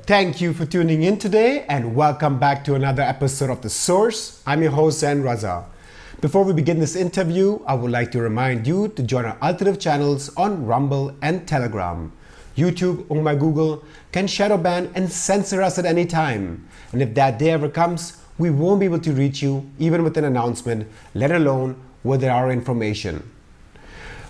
Thank you for tuning in today and welcome back to another episode of The Source. I'm your host, Zain Raza. Before we begin this interview, I would like to remind you to join our alternative channels on Rumble and Telegram. YouTube or my Google can shadow ban and censor us at any time. And if that day ever comes, we won't be able to reach you even with an announcement, let alone with our information.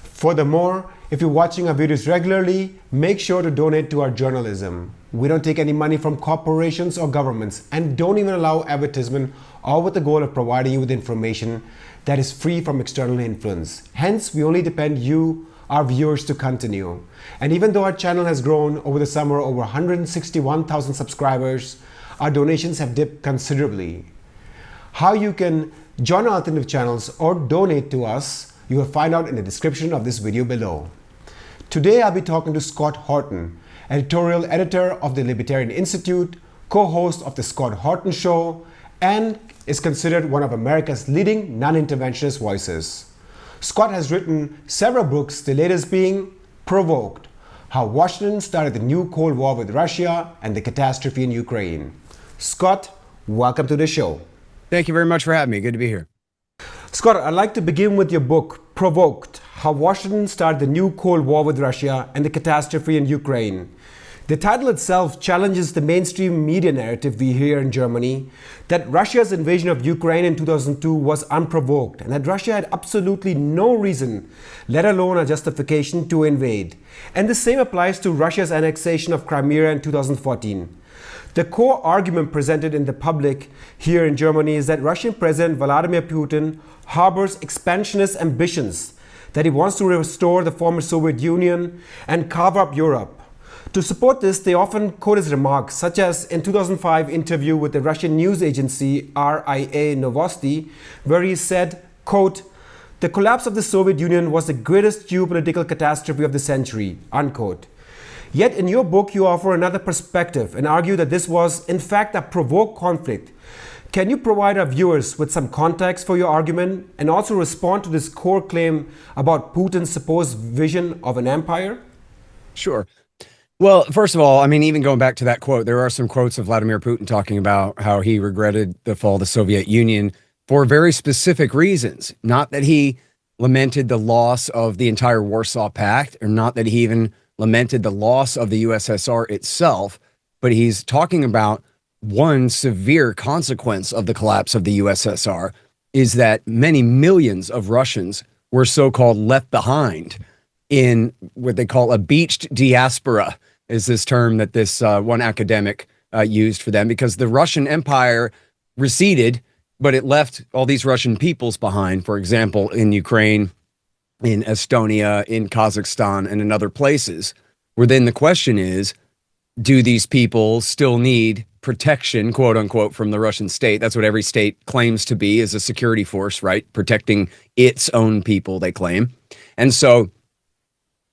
Furthermore, if you're watching our videos regularly, make sure to donate to our journalism. We don't take any money from corporations or governments and don't even allow advertisement, all with the goal of providing you with information that is free from external influence. Hence, we only depend you, our viewers, to continue. And even though our channel has grown over the summer over 161,000 subscribers, our donations have dipped considerably. How you can join our alternative channels or donate to us, you will find out in the description of this video below. Today I'll be talking to Scott Horton, editorial editor of the Libertarian Institute, co-host of the Scott Horton Show, and is considered one of America's leading non-interventionist voices. Scott has written several books, the latest being Provoked: How Washington Started the New Cold War with Russia and the Catastrophe in Ukraine. Scott, welcome to the show. Thank you very much for having me. Good to be here. Scott, I'd like to begin with your book, Provoked: How Washington Started the New Cold War with Russia and the Catastrophe in Ukraine. The title itself challenges the mainstream media narrative we hear in Germany that Russia's invasion of Ukraine in 2002 was unprovoked and that Russia had absolutely no reason, let alone a justification, to invade. And the same applies to Russia's annexation of Crimea in 2014. The core argument presented in the public here in Germany is that Russian President Vladimir Putin harbors expansionist ambitions, that he wants to restore the former Soviet Union and carve up Europe. To support this, they often quote his remarks, such as in 2005 interview with the Russian news agency RIA Novosti, where he said, quote, "The collapse of the Soviet Union was the greatest geopolitical catastrophe of the century," unquote. Yet in your book, you offer another perspective and argue that this was, in fact, a provoked conflict. Can you provide our viewers with some context for your argument and also respond to this core claim about Putin's supposed vision of an empire? Sure. Well, first of all, I mean, even going back to that quote, there are some quotes of Vladimir Putin talking about how he regretted the fall of the Soviet Union for very specific reasons. Not that he lamented the loss of the entire Warsaw Pact, or not that he even lamented the loss of the USSR itself, but he's talking about one severe consequence of the collapse of the USSR is that many millions of Russians were so-called left behind in what they call a beached diaspora, is this term that this one academic used for them, because the Russian Empire receded, but it left all these Russian peoples behind, for example, in Ukraine, in Estonia, in Kazakhstan, and in other places, where then the question is, do these people still need protection, quote unquote, from the Russian state? That's what every state claims to be, is a security force, right? Protecting its own people, they claim. And so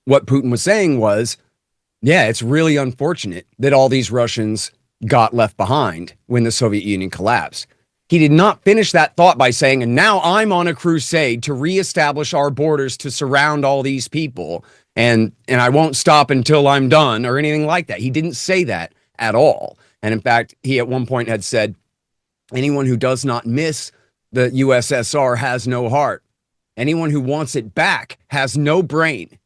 what Putin was saying was, yeah, it's really unfortunate that all these Russians got left behind when the Soviet Union collapsed. He did not finish that thought by saying, and now I'm on a crusade to reestablish our borders to surround all these people, and I won't stop until I'm done, or anything like that. He didn't say that at all. And in fact, he at one point had said, anyone who does not miss the USSR has no heart. Anyone who wants it back has no brain.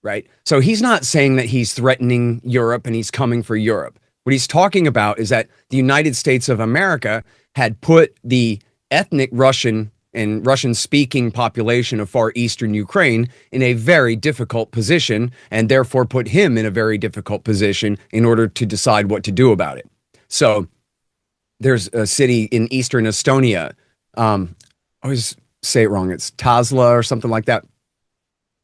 Right? So he's not saying that he's threatening Europe and he's coming for Europe. What he's talking about is that the United States of America had put the ethnic Russian and Russian-speaking population of far eastern Ukraine in a very difficult position, and therefore put him in a very difficult position in order to decide what to do about it. So there's a city in eastern Estonia. I always say it wrong. It's Tazla or something like that.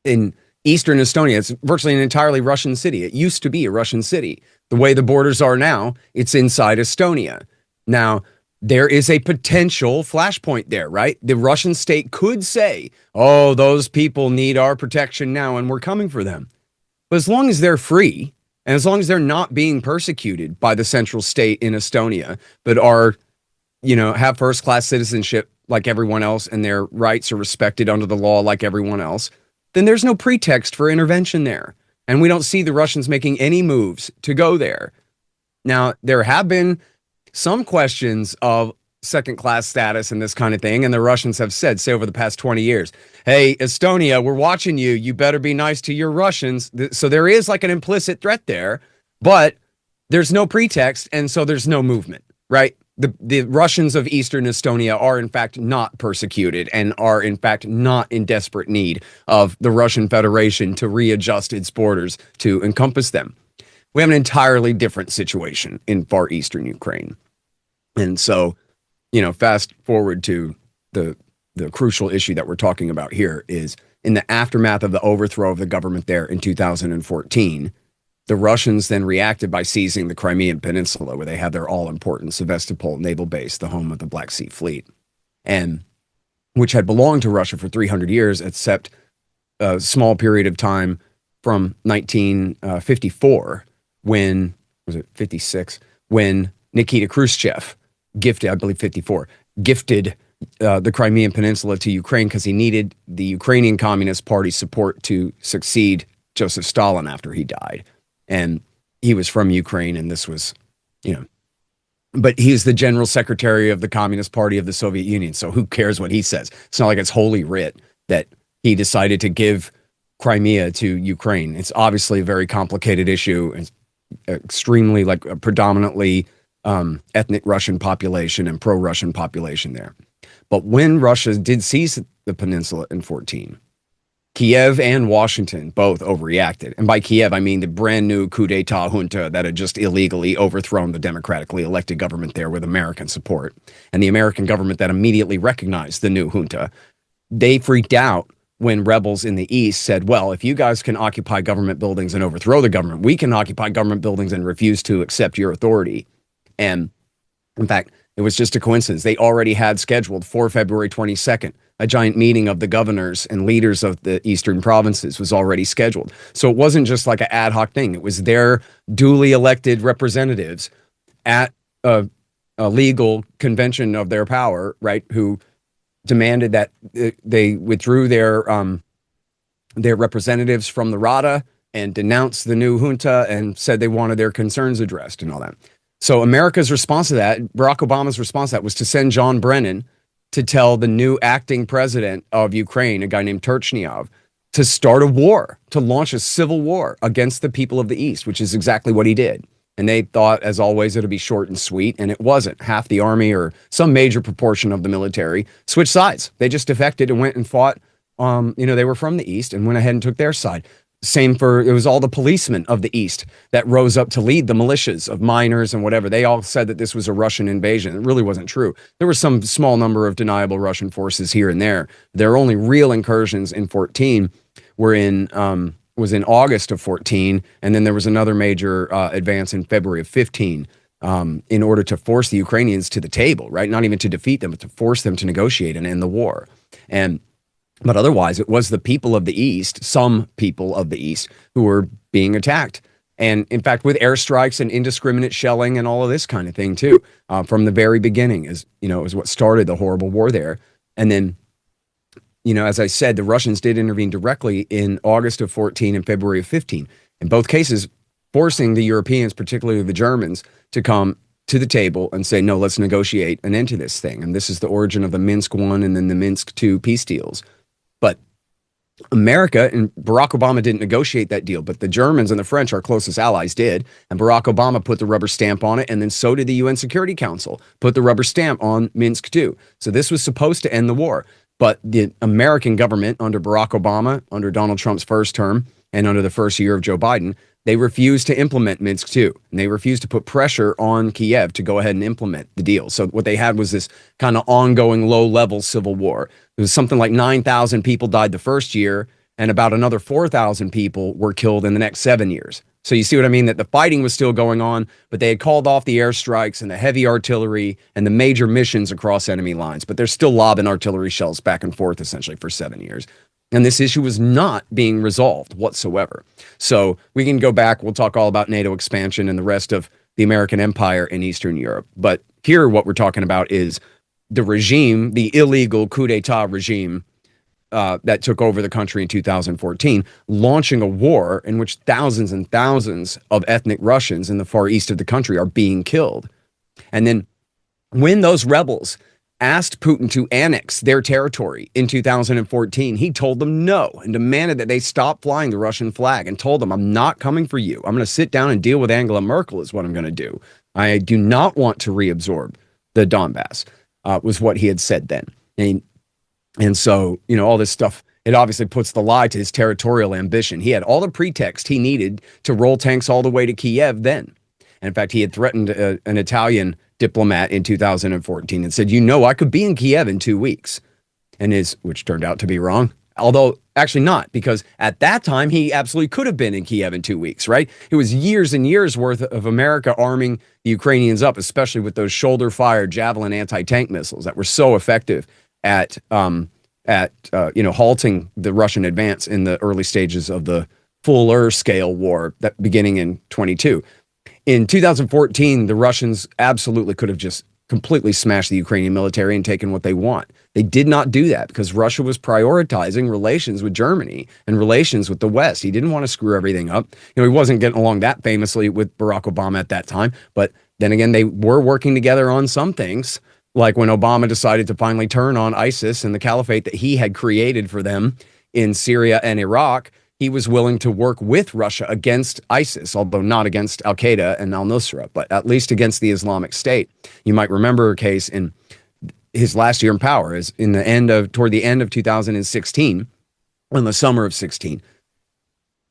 In eastern Estonia, it's virtually an entirely Russian city. It used to be a Russian city. The way the borders are now, it's inside Estonia. Now, there is a potential flashpoint there, right? The Russian state could say, oh, those people need our protection now and we're coming for them. But as long as they're free, and as long as they're not being persecuted by the central state in Estonia, but are, have first-class citizenship like everyone else, and their rights are respected under the law like everyone else, then there's no pretext for intervention there. And we don't see the Russians making any moves to go there. Now, there have been some questions of second-class status and this kind of thing, and the Russians have said, say over the past 20 years, hey, Estonia, we're watching you. You better be nice to your Russians. So there is like an implicit threat there, but there's no pretext, and so there's no movement, right? The Russians of Eastern Estonia are, in fact, not persecuted and are, in fact, not in desperate need of the Russian Federation to readjust its borders to encompass them. We have an entirely different situation in far eastern Ukraine. And so, fast forward to the crucial issue that we're talking about here is in the aftermath of the overthrow of the government there in 2014, the Russians then reacted by seizing the Crimean Peninsula, where they had their all-important Sevastopol naval base, the home of the Black Sea Fleet, and which had belonged to Russia for 300 years, except a small period of time from 1954, when, was it 56, when Nikita Khrushchev gifted, I believe 54, gifted the Crimean Peninsula to Ukraine because he needed the Ukrainian Communist Party's support to succeed Joseph Stalin after he died. And he was from Ukraine, and this was, but he's the general secretary of the Communist Party of the Soviet Union. So who cares what he says? It's not like it's holy writ that he decided to give Crimea to Ukraine. It's obviously a very complicated issue. It's extremely, like, a predominantly ethnic Russian population and pro-Russian population there. But when Russia did seize the peninsula in 14, Kiev and Washington both overreacted. And by Kiev, I mean the brand new coup d'etat junta that had just illegally overthrown the democratically elected government there with American support. And the American government that immediately recognized the new junta. They freaked out when rebels in the East said, well, if you guys can occupy government buildings and overthrow the government, we can occupy government buildings and refuse to accept your authority. And in fact, it was just a coincidence. They already had scheduled for February 22nd. A giant meeting of the governors and leaders of the eastern provinces was already scheduled. So it wasn't just like an ad hoc thing. It was their duly elected representatives at a legal convention of their power, right, who demanded that they withdrew their representatives from the Rada and denounced the new junta and said they wanted their concerns addressed and all that. So America's response to that, Barack Obama's response to that, was to send John Brennan to tell the new acting president of Ukraine, a guy named Turchynov, to start a war, to launch a civil war against the people of the East, which is exactly what he did. And they thought, as always, it'd be short and sweet, and it wasn't. Half the army or some major proportion of the military switched sides. They just defected and went and fought. They were from the East and went ahead and took their side. Same it was all the policemen of the East that rose up to lead the militias of miners and whatever. They all said that this was a Russian invasion. It really wasn't true. There was some small number of deniable Russian forces here and there. Their only real incursions in 14 was in August of 14, and then there was another major advance in February of 15 in order to force the Ukrainians to the table, right? Not even to defeat them, but to force them to negotiate and end the war. But otherwise, it was the people of the East, some people of the East, who were being attacked. And in fact, with airstrikes and indiscriminate shelling and all of this kind of thing, too, from the very beginning, is what started the horrible war there. And then, as I said, the Russians did intervene directly in August of 14 and February of 15. In both cases, forcing the Europeans, particularly the Germans, to come to the table and say, no, let's negotiate an end to this thing. And this is the origin of the Minsk I and then the Minsk II peace deals. But America and Barack Obama didn't negotiate that deal, but the Germans and the French, our closest allies, did. And Barack Obama put the rubber stamp on it, and then so did the UN Security Council, put the rubber stamp on Minsk II. So this was supposed to end the war. But the American government under Barack Obama, under Donald Trump's first term, and under the first year of Joe Biden, they refused to implement Minsk II. And they refused to put pressure on Kiev to go ahead and implement the deal. So what they had was this kind of ongoing low-level civil war. It was something like 9,000 people died the first year, and about another 4,000 people were killed in the next 7 years. So you see what I mean? That the fighting was still going on, but they had called off the airstrikes and the heavy artillery and the major missions across enemy lines. But they're still lobbing artillery shells back and forth, essentially, for 7 years. And this issue was not being resolved whatsoever. So we can go back. We'll talk all about NATO expansion and the rest of the American empire in Eastern Europe. But here, what we're talking about is the regime, the illegal coup d'etat regime that took over the country in 2014, launching a war in which thousands and thousands of ethnic Russians in the far east of the country are being killed. And then when those rebels asked Putin to annex their territory in 2014, he told them no and demanded that they stop flying the Russian flag and told them, I'm not coming for you. I'm going to sit down and deal with Angela Merkel is what I'm going to do. I do not want to reabsorb the Donbass, was what he had said then. And so, you know, all this stuff, it obviously puts the lie to his territorial ambition. He had all the pretext he needed to roll tanks all the way to Kiev then. And in fact, he had threatened an Italian diplomat in 2014 and said, you know, I could be in Kiev in 2 weeks. Which turned out to be wrong. Although actually not, because at that time, he absolutely could have been in Kiev in 2 weeks, right? It was years and years worth of America arming the Ukrainians up, especially with those shoulder-fired Javelin anti-tank missiles that were so effective at halting the Russian advance in the early stages of the fuller scale war that beginning in 22. In 2014, the Russians absolutely could have just completely smashed the Ukrainian military and taken what they want. They did not do that because Russia was prioritizing relations with Germany and relations with the West. He didn't want to screw everything up. You know, he wasn't getting along that famously with Barack Obama at that time, but then again, they were working together on some things. Like when Obama decided to finally turn on ISIS and the caliphate that he had created for them in Syria and Iraq, he was willing to work with Russia against ISIS, although not against Al-Qaeda and al-Nusra, but at least against the Islamic State. You might remember a case in his last year in power, is toward the end of 2016, in the summer of 16,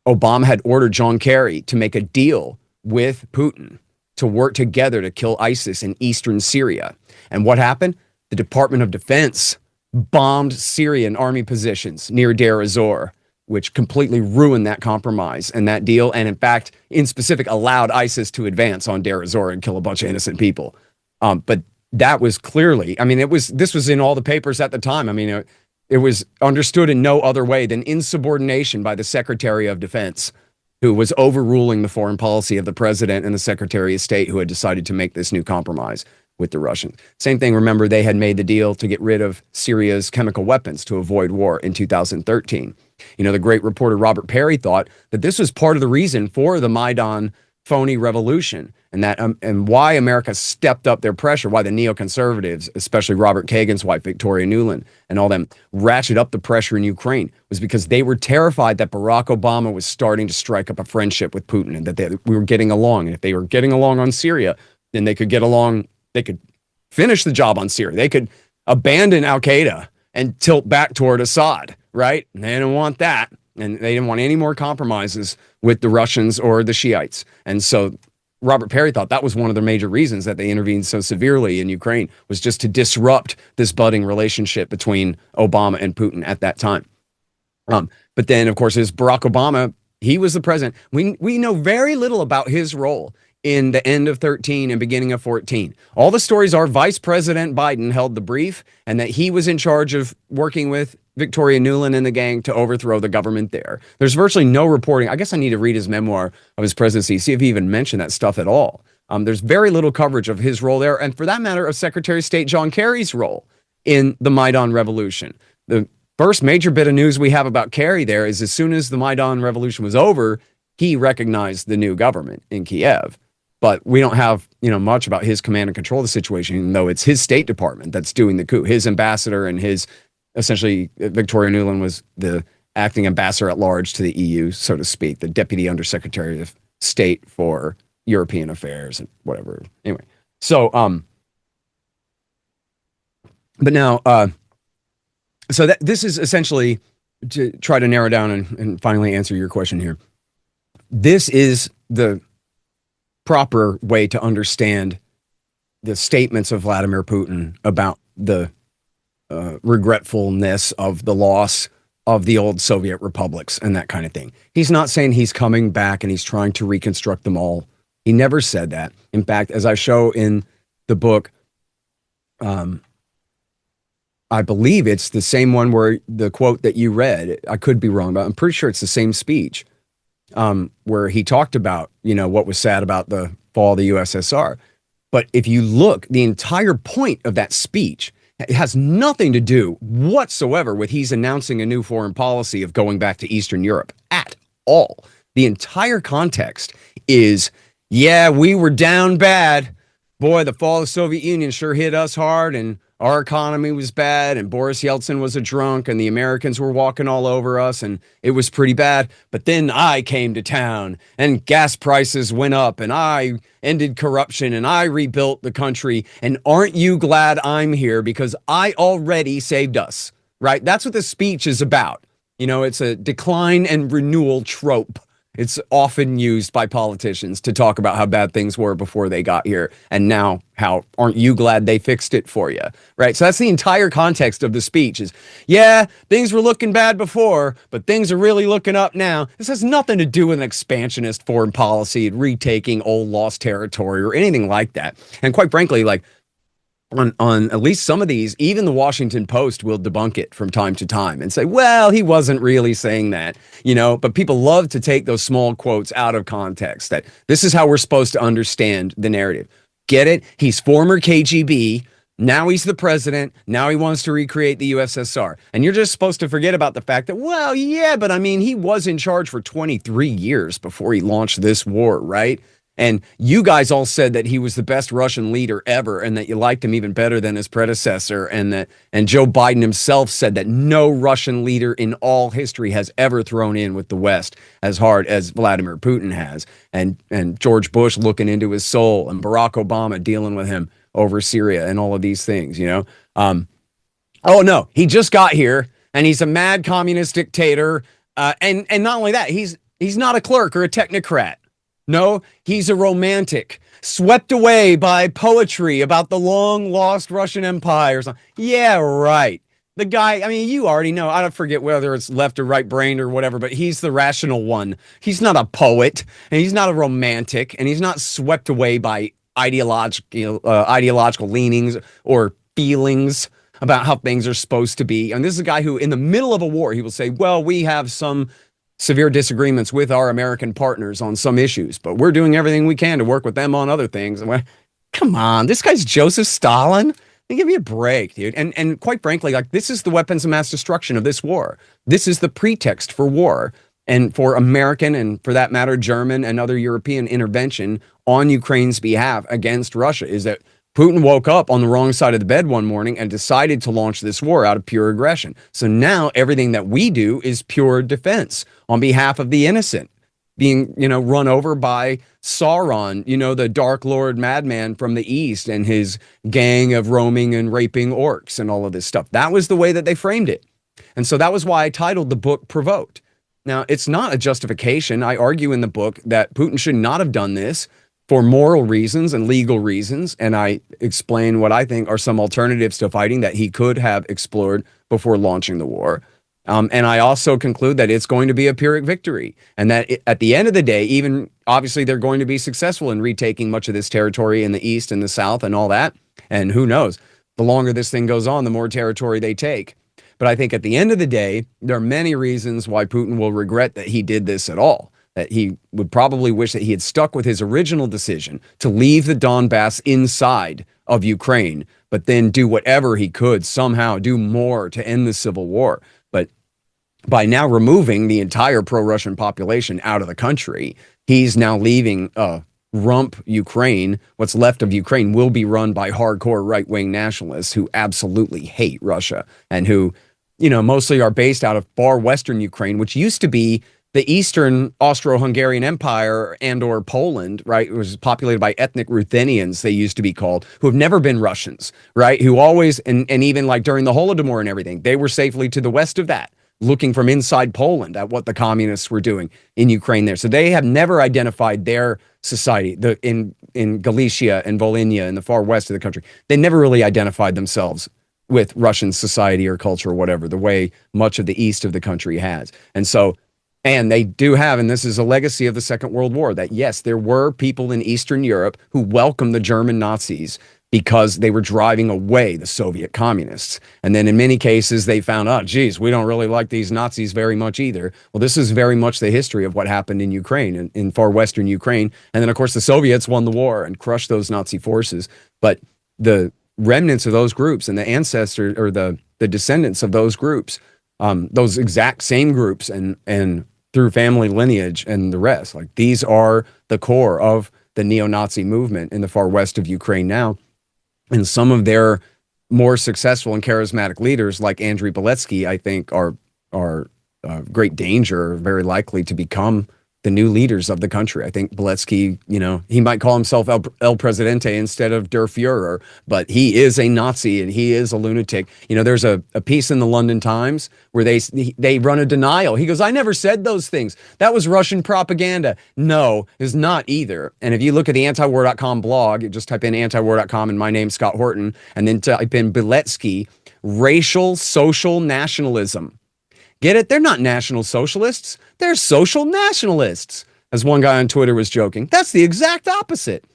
Obama had ordered John Kerry to make a deal with Putin to work together to kill ISIS in eastern Syria. And what happened? The Department of Defense bombed Syrian army positions near Deir ez-Zor, which completely ruined that compromise and that deal. And in fact, in specific, allowed ISIS to advance on Deir ez-Zor and kill a bunch of innocent people. But that was clearly, I mean, this was in all the papers at the time. I mean, it was understood in no other way than insubordination by the Secretary of Defense, who was overruling the foreign policy of the president and the Secretary of State, who had decided to make this new compromise with the Russians. Same thing, remember, they had made the deal to get rid of Syria's chemical weapons to avoid war in 2013. You know, the great reporter Robert Perry thought that this was part of the reason for the Maidan phony revolution, and that and why America stepped up their pressure, why the neoconservatives, especially Robert Kagan's wife, Victoria Nuland, and all them ratchet up the pressure in Ukraine, was because they were terrified that Barack Obama was starting to strike up a friendship with Putin and that we were getting along. And if they were getting along on Syria, then they could get along, they could finish the job on Syria. They could abandon Al-Qaeda and tilt back toward Assad, right? And they didn't want that. And they didn't want any more compromises with the Russians or the Shiites. And so Robert Perry thought that was one of the major reasons that they intervened so severely in Ukraine, was just to disrupt this budding relationship between Obama and Putin at that time. But then, of course, as Barack Obama, he was the president. We know very little about his role in the end of 13 and beginning of 14. All the stories are Vice President Biden held the brief and that he was in charge of working with Victoria Nuland and the gang to overthrow the government there. There's virtually no reporting. I guess I need to read his memoir of his presidency, see if he even mentioned that stuff at all. There's very little coverage of his role there, and for that matter, of Secretary of State John Kerry's role in the Maidan Revolution. The first major bit of news we have about Kerry there is as soon as the Maidan Revolution was over, he recognized the new government in Kiev. But we don't have, much about his command and control of the situation, even though it's his State Department that's doing the coup. His ambassador and essentially, Victoria Nuland was the acting ambassador at large to the EU, so to speak, the Deputy Undersecretary of State for European Affairs and whatever. Anyway, so, but now, so this is essentially, to try to narrow down and finally answer your question here. This is the proper way to understand the statements of Vladimir Putin about the regretfulness of the loss of the old Soviet republics and that kind of thing. He's not saying he's coming back and he's trying to reconstruct them all. He never said that. In fact, as I show in the book, I believe it's the same one where the quote that you read, I could be wrong, but I'm pretty sure it's the same speech, where he talked about, what was sad about the fall of the USSR. But if you look, the entire point of that speech It has nothing to do whatsoever with he's announcing a new foreign policy of going back to Eastern Europe at all. The entire context is, yeah, we were down bad. Boy, the fall of the Soviet Union sure hit us hard, and our economy was bad, and Boris Yeltsin was a drunk, and the Americans were walking all over us, and it was pretty bad. But then I came to town, and gas prices went up, and I ended corruption, and I rebuilt the country. And aren't you glad I'm here? Because I already saved us, right? That's what the speech is about. You know, it's a decline and renewal trope. It's often used by politicians to talk about how bad things were before they got here. And now, how aren't you glad they fixed it for you? Right. So that's the entire context of the speech is, yeah, things were looking bad before, but things are really looking up now. This has nothing to do with an expansionist foreign policy, retaking old lost territory or anything like that. And quite frankly, like, on at least some of these, even the Washington Post will debunk it from time to time and say, well, he wasn't really saying that, you know, but people love to take those small quotes out of context, that this is how we're supposed to understand the narrative. Get it? He's former KGB. Now he's the president. Now he wants to recreate the USSR. And you're just supposed to forget about the fact that, well, yeah, but I mean, he was in charge for 23 years before he launched this war, right? And you guys all said that he was the best Russian leader ever and that you liked him even better than his predecessor. And Joe Biden himself said that no Russian leader in all history has ever thrown in with the West as hard as Vladimir Putin has. And George Bush looking into his soul, and Barack Obama dealing with him over Syria and all of these things, you know. Oh, no, he just got here and he's a mad communist dictator. And not only that, he's not a clerk or a technocrat. No, he's a romantic, swept away by poetry about the long-lost Russian Empire. Yeah, right. The guy, I mean, you already know. I don't forget whether it's left or right brained or whatever, but he's the rational one. He's not a poet, and he's not a romantic, and he's not swept away by ideological leanings or feelings about how things are supposed to be. And this is a guy who, in the middle of a war, he will say, well, we have some severe disagreements with our American partners on some issues, but we're doing everything we can to work with them on other things. And come on, this guy's Joseph Stalin. Give me a break, dude. And quite frankly, like, this is the weapons of mass destruction of this war. This is the pretext for war and for American and, for that matter, German and other European intervention on Ukraine's behalf against Russia, is that Putin woke up on the wrong side of the bed one morning and decided to launch this war out of pure aggression. So now everything that we do is pure defense on behalf of the innocent, being, you know, run over by Sauron, you know, the Dark Lord madman from the East and his gang of roaming and raping orcs and all of this stuff. That was the way that they framed it. And so that was why I titled the book Provoked. Now, it's not a justification. I argue in the book that Putin should not have done this for moral reasons and legal reasons, and I explain what I think are some alternatives to fighting that he could have explored before launching the war. And I also conclude that it's going to be a Pyrrhic victory, and that at the end of the day, even obviously they're going to be successful in retaking much of this territory in the East and the South and all that. And who knows, the longer this thing goes on, the more territory they take. But I think at the end of the day, there are many reasons why Putin will regret that he did this at all. That he would probably wish that he had stuck with his original decision to leave the Donbass inside of Ukraine, but then do whatever he could, somehow do more to end the civil war. But by now removing the entire pro-Russian population out of the country, he's now leaving rump Ukraine. What's left of Ukraine will be run by hardcore right-wing nationalists who absolutely hate Russia and who, you know, mostly are based out of far western Ukraine, which used to be the Eastern Austro-Hungarian Empire and or Poland, right? It was populated by ethnic Ruthenians, they used to be called, who have never been Russians, right? Who always, and even like during the Holodomor and everything, they were safely to the west of that, looking from inside Poland at what the communists were doing in Ukraine there. So they have never identified their society in Galicia and Volhynia in the far west of the country. They never really identified themselves with Russian society or culture or whatever, the way much of the east of the country has. And they do have, and this is a legacy of the Second World War, that yes, there were people in Eastern Europe who welcomed the German Nazis because they were driving away the Soviet communists. And then in many cases, they found out, geez, we don't really like these Nazis very much either. Well, this is very much the history of what happened in Ukraine, in far western Ukraine. And then, of course, the Soviets won the war and crushed those Nazi forces. But the remnants of those groups and the ancestors or the descendants of those groups, those exact same groups and through family lineage and the rest. Like, these are the core of the neo-Nazi movement in the far west of Ukraine now. And some of their more successful and charismatic leaders, like Andriy Beletsky, I think are great danger, very likely to become the new leaders of the country. I think Beletsky, he might call himself El Presidente instead of Der Fuhrer, but he is a Nazi and he is a lunatic. There's a piece in the London Times where they run a denial. He goes, I never said those things. That was Russian propaganda. No, it's not either. And if you look at the antiwar.com blog, you just type in antiwar.com and my name, Scott Horton, and then type in Beletsky, racial social nationalism. Get it? They're not national socialists. They're social nationalists, as one guy on Twitter was joking. That's the exact opposite.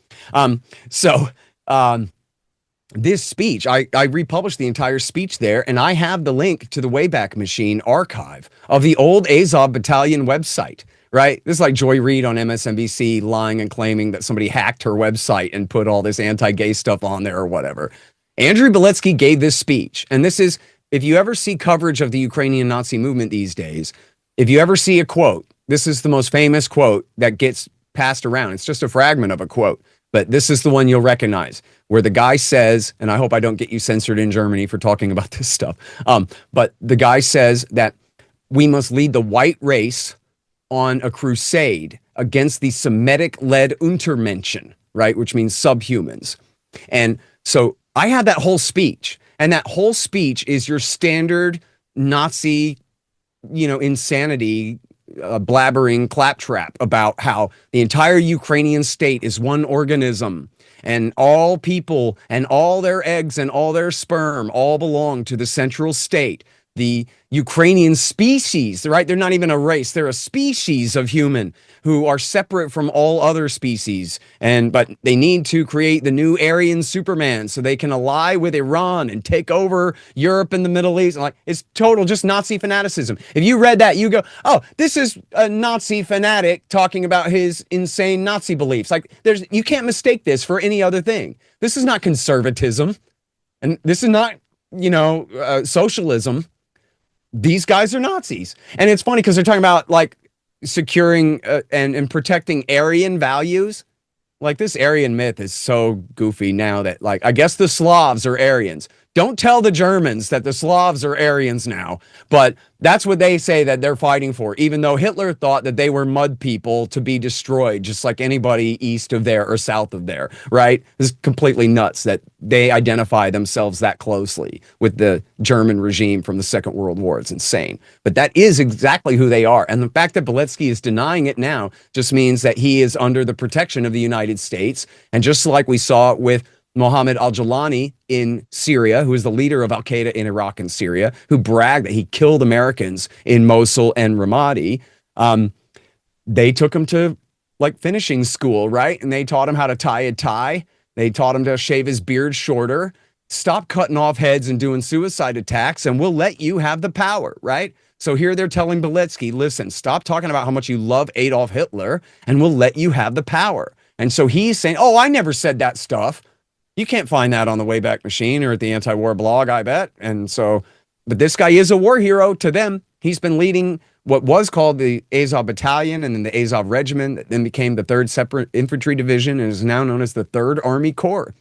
This speech, I republished the entire speech there, and I have the link to the Wayback Machine archive of the old Azov Battalion website, right? This is like Joy Reid on MSNBC lying and claiming that somebody hacked her website and put all this anti-gay stuff on there or whatever. Andriy Beletsky gave this speech, and this is, if you ever see coverage of the Ukrainian Nazi movement these days, if you ever see a quote, this is the most famous quote that gets passed around. It's just a fragment of a quote, but this is the one you'll recognize, where the guy says, and I hope I don't get you censored in Germany for talking about this stuff, but the guy says that we must lead the white race on a crusade against the Semitic-led Untermenschen, right, which means subhumans. And so I had that whole speech. And that whole speech is your standard Nazi, insanity, blabbering claptrap about how the entire Ukrainian state is one organism and all people and all their eggs and all their sperm all belong to the central state. The Ukrainian species, right? They're not even a race. They're a species of human who are separate from all other species. But they need to create the new Aryan Superman so they can ally with Iran and take over Europe and the Middle East. Like, it's total just Nazi fanaticism. If you read that, you go, oh, this is a Nazi fanatic talking about his insane Nazi beliefs. Like, you can't mistake this for any other thing. This is not conservatism. And this is not, socialism. These guys are Nazis. And it's funny because they're talking about like securing and protecting Aryan values. Like, this Aryan myth is so goofy now that, like, I guess the Slavs are Aryans. Don't tell the Germans that the Slavs are Aryans now, but that's what they say that they're fighting for, even though Hitler thought that they were mud people to be destroyed, just like anybody east of there or south of there, right? This is completely nuts that they identify themselves that closely with the German regime from the Second World War. It's insane. But that is exactly who they are. And the fact that Beletsky is denying it now just means that he is under the protection of the United States. And just like we saw with Mohammed al-Jawlani in Syria, who is the leader of al-Qaeda in Iraq and Syria, who bragged that he killed Americans in Mosul and Ramadi. They took him to like finishing school, right? And they taught him how to tie a tie. They taught him to shave his beard shorter, stop cutting off heads and doing suicide attacks, and we'll let you have the power, right? So here they're telling Beletsky, listen, stop talking about how much you love Adolf Hitler, and we'll let you have the power. And so he's saying, oh, I never said that stuff. You can't find that on the Wayback Machine or at the anti-war blog, I bet. And so, but this guy is a war hero to them. He's been leading what was called the Azov Battalion and then the Azov Regiment, that then became the 3rd Separate Infantry Division and is now known as the 3rd Army Corps.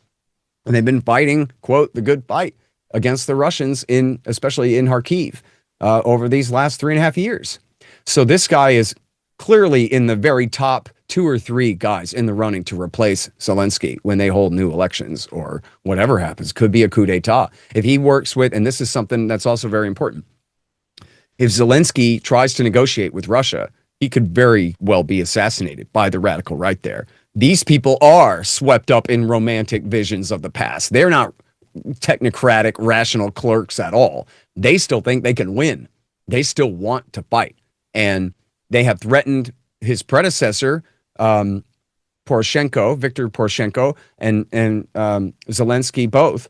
And they've been fighting, quote, the good fight against the Russians, especially in Kharkiv, over these last 3.5 years. So this guy is clearly in the very top 2 or 3 guys in the running to replace Zelensky when they hold new elections or whatever happens. Could be a coup d'etat. If he works with, and this is something that's also very important, if Zelensky tries to negotiate with Russia, he could very well be assassinated by the radical right there. These people are swept up in romantic visions of the past. They're not technocratic, rational clerks at all. They still think they can win. They still want to fight. And they have threatened his predecessor, Poroshenko, Viktor Poroshenko, and Zelensky both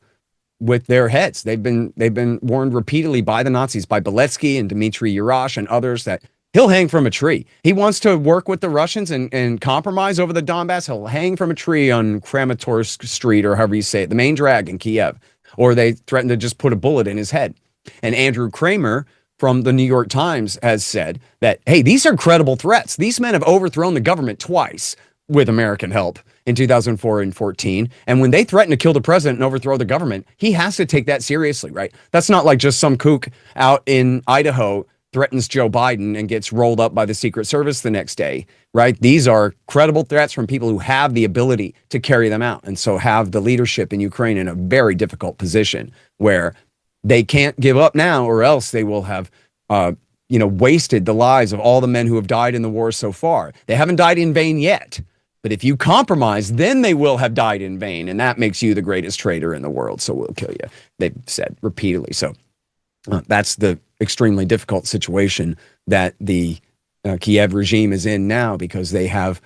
with their heads. They've been warned repeatedly by the Nazis, by Beletsky and Dmitry Yurash and others, that he'll hang from a tree. He wants to work with the Russians and compromise over the Donbass. He'll hang from a tree on Kramatorsk Street, or however you say it, the main drag in Kiev. Or they threaten to just put a bullet in his head. And Andrew Kramer from the New York Times has said that, hey, these are credible threats. These men have overthrown the government twice with American help in 2004 and 14. And when they threaten to kill the president and overthrow the government, he has to take that seriously, right? That's not like just some kook out in Idaho threatens Joe Biden and gets rolled up by the Secret Service the next day, right? These are credible threats from people who have the ability to carry them out, and so have the leadership in Ukraine in a very difficult position where they can't give up now, or else they will have, wasted the lives of all the men who have died in the war so far. They haven't died in vain yet, but if you compromise, then they will have died in vain, and that makes you the greatest traitor in the world. So we'll kill you. They've said repeatedly. So that's the extremely difficult situation that the Kiev regime is in now, because they have,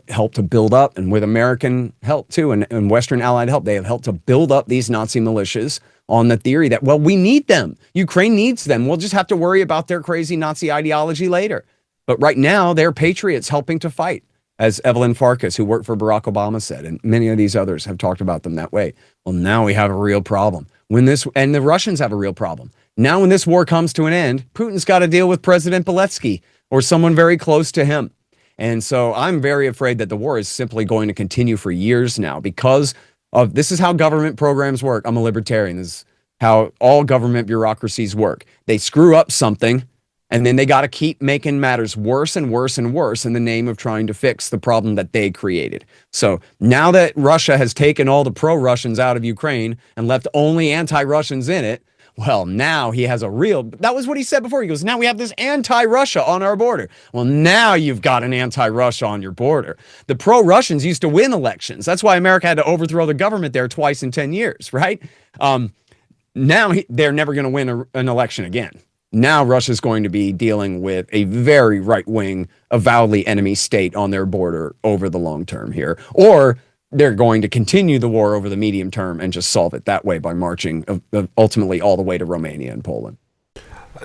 helped to build up, and with American help too, and Western allied help, they have helped to build up these Nazi militias on the theory that, well, we need them. Ukraine needs them. We'll just have to worry about their crazy Nazi ideology later. But right now, they're patriots helping to fight, as Evelyn Farkas, who worked for Barack Obama, said, and many of these others have talked about them that way. Well, now we have a real problem. And the Russians have a real problem. Now, when this war comes to an end, Putin's got to deal with President Beletsky or someone very close to him. And so I'm very afraid that the war is simply going to continue for years now, because of this is how government programs work. I'm a libertarian. This is how all government bureaucracies work. They screw up something, and then they got to keep making matters worse and worse and worse in the name of trying to fix the problem that they created. So now that Russia has taken all the pro-Russians out of Ukraine and left only anti-Russians in it, well, now he has that was what he said before. He goes, now we have this anti-Russia on our border. Well, now you've got an anti-Russia on your border. The pro-Russians used to win elections. That's why America had to overthrow the government there twice in 10 years, right? Now they're never going to win an election again. Now Russia's going to be dealing with a very right-wing, avowedly enemy state on their border over the long term here. Or they're going to continue the war over the medium term and just solve it that way by marching ultimately all the way to Romania and Poland.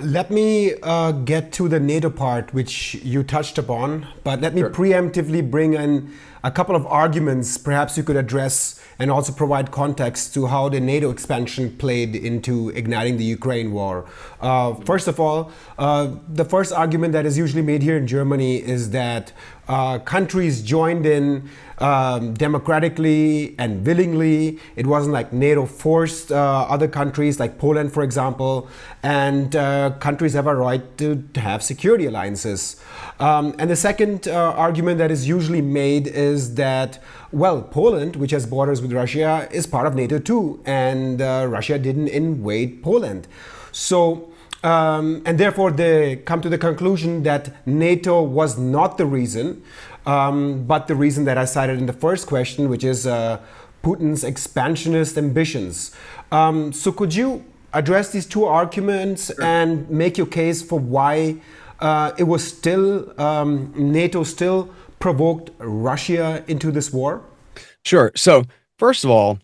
Let me get to the NATO part, which you touched upon, but let me preemptively bring in a couple of arguments perhaps you could address and also provide context to how the NATO expansion played into igniting the Ukraine war. First of all, the first argument that is usually made here in Germany is that countries joined in democratically and willingly. It wasn't like NATO forced other countries like Poland, for example, and countries have a right to have security alliances. And the second argument that is usually made is that, well, Poland, which has borders with Russia, is part of NATO too, and Russia didn't invade Poland. So, and therefore they come to the conclusion that NATO was not the reason, but the reason that I cited in the first question, which is Putin's expansionist ambitions. So could you address these two arguments and make your case for why it was still, NATO still provoked Russia into this war? Sure. So first of all,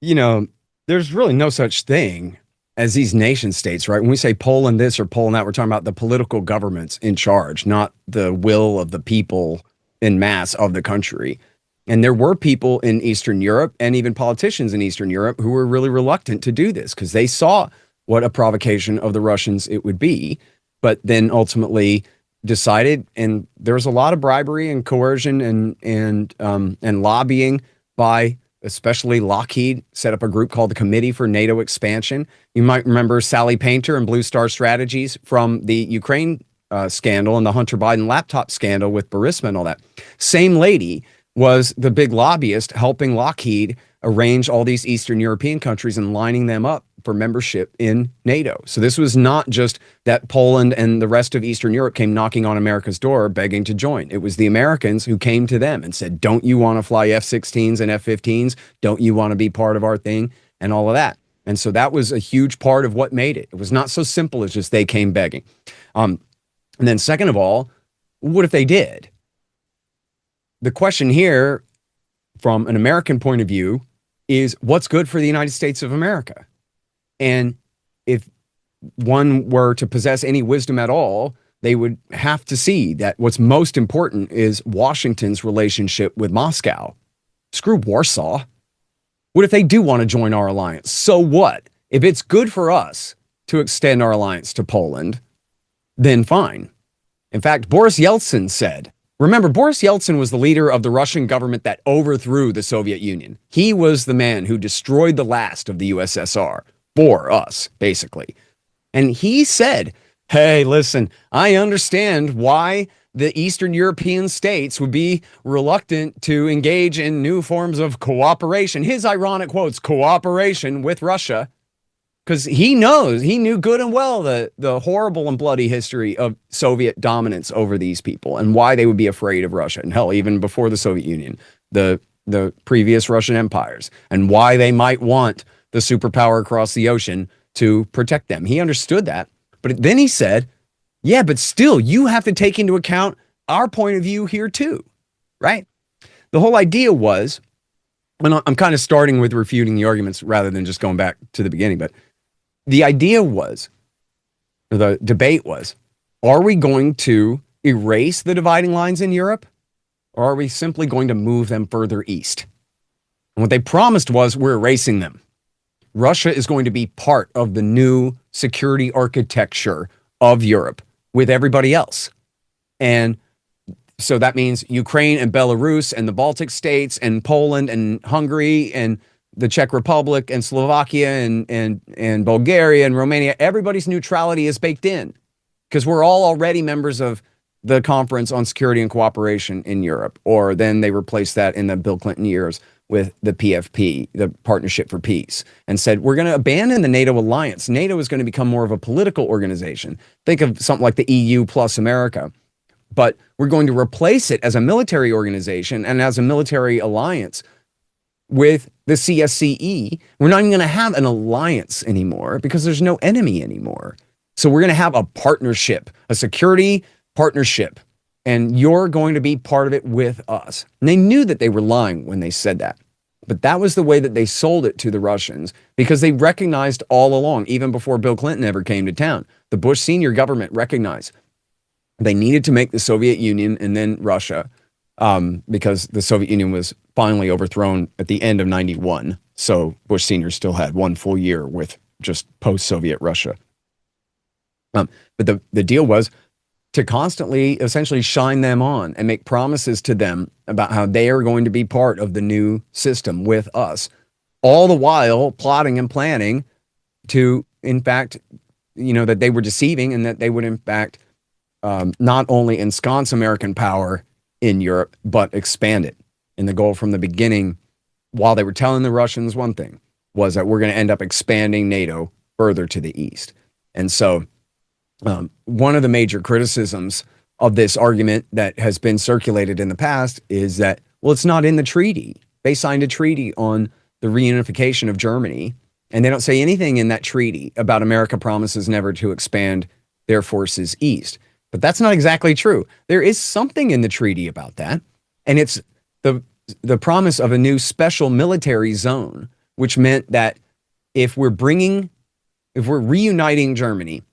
there's really no such thing as these nation states, right? When we say Poland this or Poland that, we're talking about the political governments in charge, not the will of the people in mass of the country. And there were people in Eastern Europe and even politicians in Eastern Europe who were really reluctant to do this because they saw what a provocation of the Russians it would be, but then ultimately decided, and there was a lot of bribery and coercion and lobbying by especially Lockheed, set up a group called the Committee for NATO Expansion. You might remember Sally Painter and Blue Star Strategies from the Ukraine scandal and the Hunter Biden laptop scandal with Burisma and all that. Same lady was the big lobbyist helping Lockheed arrange all these Eastern European countries and lining them up for membership in NATO. So this was not just that Poland and the rest of Eastern Europe came knocking on America's door begging to join. It was the Americans who came to them and said, don't you want to fly F-16s and F-15s? Don't you want to be part of our thing? And all of that. And so that was a huge part of what made it. It was not so simple as just they came begging. And then second of all, what if they did? The question here from an American point of view is what's good for the United States of America? And if one were to possess any wisdom at all, they would have to see that what's most important is Washington's relationship with Moscow. Screw Warsaw. What if they do want to join our alliance? So what? If it's good for us to extend our alliance to Poland, then fine. In fact, Boris Yeltsin said, remember, Boris Yeltsin was the leader of the Russian government that overthrew the Soviet Union. He was the man who destroyed the last of the USSR for us, basically. And he said, hey, listen, I understand why the Eastern European states would be reluctant to engage in new forms of cooperation. His ironic quotes, cooperation with Russia, because he knew good and well the horrible and bloody history of Soviet dominance over these people and why they would be afraid of Russia. And hell, even before the Soviet Union, the previous Russian empires, and why they might want the superpower across the ocean to protect them. He understood that. But then he said, yeah, but still, you have to take into account our point of view here too, right? The whole idea was, and I'm kind of starting with refuting the arguments rather than just going back to the beginning, but the idea was, or the debate was, are we going to erase the dividing lines in Europe, or are we simply going to move them further east? And what they promised was, we're erasing them. Russia is going to be part of the new security architecture of Europe with everybody else. And so that means Ukraine and Belarus and the Baltic states and Poland and Hungary and the Czech Republic and Slovakia and Bulgaria and Romania, everybody's neutrality is baked in because we're all already members of the Conference on Security and Cooperation in Europe. Or then they replaced that in the Bill Clinton years with the PFP, the Partnership for Peace, and said, we're going to abandon the NATO alliance. NATO is going to become more of a political organization. Think of something like the EU plus America. But we're going to replace it as a military organization and as a military alliance with the CSCE. We're not even going to have an alliance anymore because there's no enemy anymore. So we're going to have a partnership, a security partnership, and you're going to be part of it with us. And they knew that they were lying when they said that. But that was the way that they sold it to the Russians because they recognized all along, even before Bill Clinton ever came to town, the Bush senior government recognized they needed to make the Soviet Union and then Russia, because the Soviet Union was finally overthrown at the end of 91. So Bush Sr. still had one full year with just post-Soviet Russia. But the deal was to constantly essentially shine them on and make promises to them about how they are going to be part of the new system with us, all the while plotting and planning to, in fact, that they were deceiving and that they would, in fact, not only ensconce American power in Europe, but expand it. And the goal from the beginning, while they were telling the Russians one thing, was that we're going to end up expanding NATO further to the east. And so one of the major criticisms of this argument that has been circulated in the past is that, well, it's not in the treaty. They signed a treaty on the reunification of Germany, and they don't say anything in that treaty about America promises never to expand their forces east. But that's not exactly true. There is something in the treaty about that, and it's the promise of a new special military zone, which meant that if we're reuniting Germany,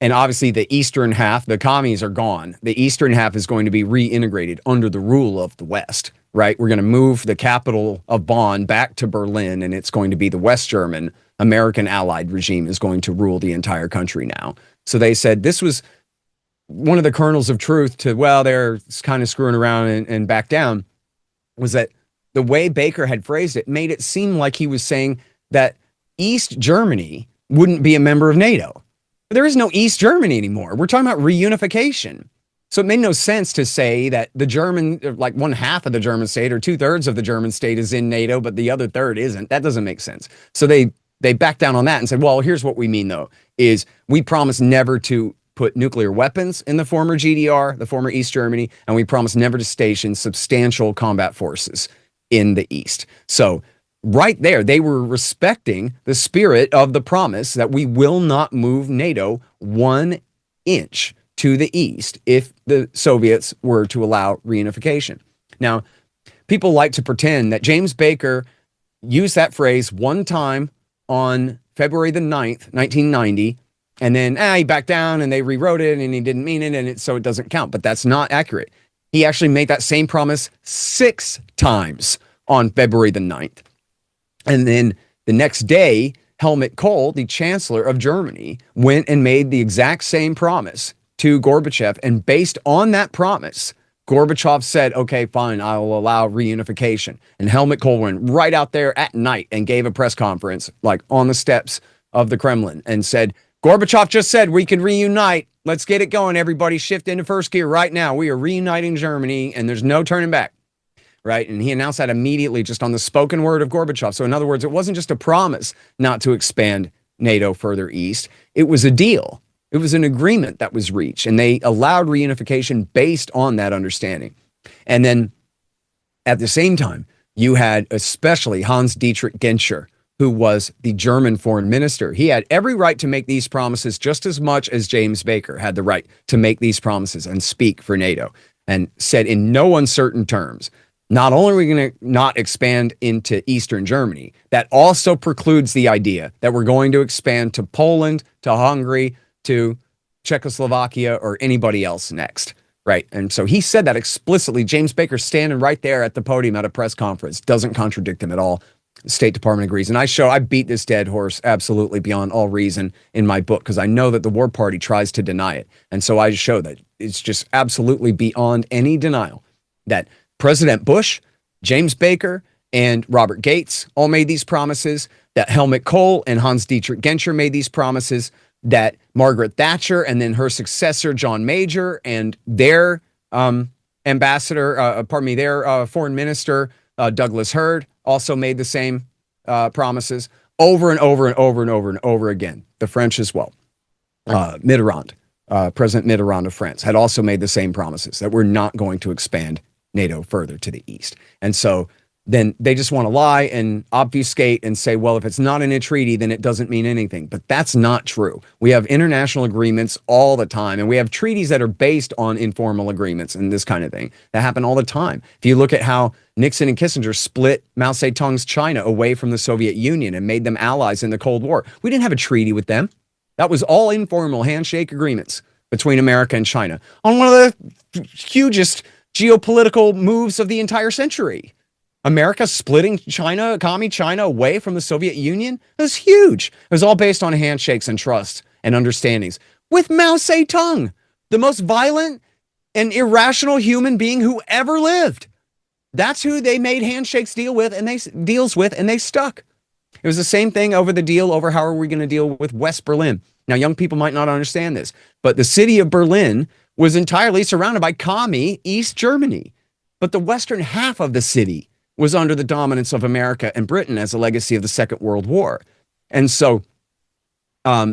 and obviously the eastern half, the commies are gone, the eastern half is going to be reintegrated under the rule of the West, right? We're going to move the capital of Bonn back to Berlin, and it's going to be the West German American Allied regime is going to rule the entire country now. So they said this was one of the kernels of truth to, well, they're kind of screwing around and back down, was that the way Baker had phrased it made it seem like he was saying that East Germany wouldn't be a member of NATO. There is no East Germany anymore. We're talking about reunification. So it made no sense to say that the German, like one half of the German state or 2/3 of the German state is in NATO, but the other third isn't. That doesn't make sense. So they backed down on that and said, well, here's what we mean, though, is we promise never to put nuclear weapons in the former GDR, the former East Germany, and we promise never to station substantial combat forces in the East. So right there, they were respecting the spirit of the promise that we will not move NATO 1 inch to the East if the Soviets were to allow reunification. Now, people like to pretend that James Baker used that phrase one time on February the 9th, 1990, And then he backed down and they rewrote it and he didn't mean it, and so it doesn't count. But that's not accurate. He actually made that same promise 6 times on February the 9th. And then the next day, Helmut Kohl, the chancellor of Germany, went and made the exact same promise to Gorbachev. And based on that promise, Gorbachev said, okay, fine, I will allow reunification. And Helmut Kohl went right out there at night and gave a press conference, like on the steps of the Kremlin, and said, Gorbachev just said we can reunite. Let's get it going. Everybody shift into first gear right now. We are reuniting Germany and there's no turning back. Right. And he announced that immediately just on the spoken word of Gorbachev. So in other words, it wasn't just a promise not to expand NATO further east. It was a deal. It was an agreement that was reached, and they allowed reunification based on that understanding. And then at the same time, you had especially Hans-Dietrich Genscher, who was the German foreign minister. He had every right to make these promises just as much as James Baker had the right to make these promises and speak for NATO, and said in no uncertain terms, not only are we going to not expand into Eastern Germany, that also precludes the idea that we're going to expand to Poland, to Hungary, to Czechoslovakia, or anybody else next. Right. And so he said that explicitly. James Baker standing right there at the podium at a press conference, doesn't contradict him at all. The State Department agrees. And I beat this dead horse absolutely beyond all reason in my book, because I know that the War Party tries to deny it. And so I show that it's just absolutely beyond any denial that President Bush, James Baker, and Robert Gates all made these promises, that Helmut Kohl and Hans-Dietrich Genscher made these promises, that Margaret Thatcher and then her successor, John Major, and their their foreign minister, Douglas Hurd, also made the same promises over and over and over and over and over again. The French as well. Mitterrand, President Mitterrand of France, had also made the same promises that we're not going to expand NATO further to the east. And so then they just want to lie and obfuscate and say, well, if it's not in a treaty, then it doesn't mean anything. But that's not true. We have international agreements all the time, and we have treaties that are based on informal agreements and this kind of thing that happen all the time. If you look at how Nixon and Kissinger split Mao Zedong's China away from the Soviet Union and made them allies in the Cold War, we didn't have a treaty with them. That was all informal handshake agreements between America and China on one of the hugest geopolitical moves of the entire century. America splitting China, commie China, away from the Soviet Union. It was huge. It was all based on handshakes and trust and understandings with Mao Zedong, the most violent and irrational human being who ever lived. That's who they made handshakes deals with, and they stuck. It was the same thing over the deal over how are we going to deal with West Berlin. Now, young people might not understand this, but the city of Berlin was entirely surrounded by commie East Germany, but the western half of the city was under the dominance of America and Britain as a legacy of the Second World War. And so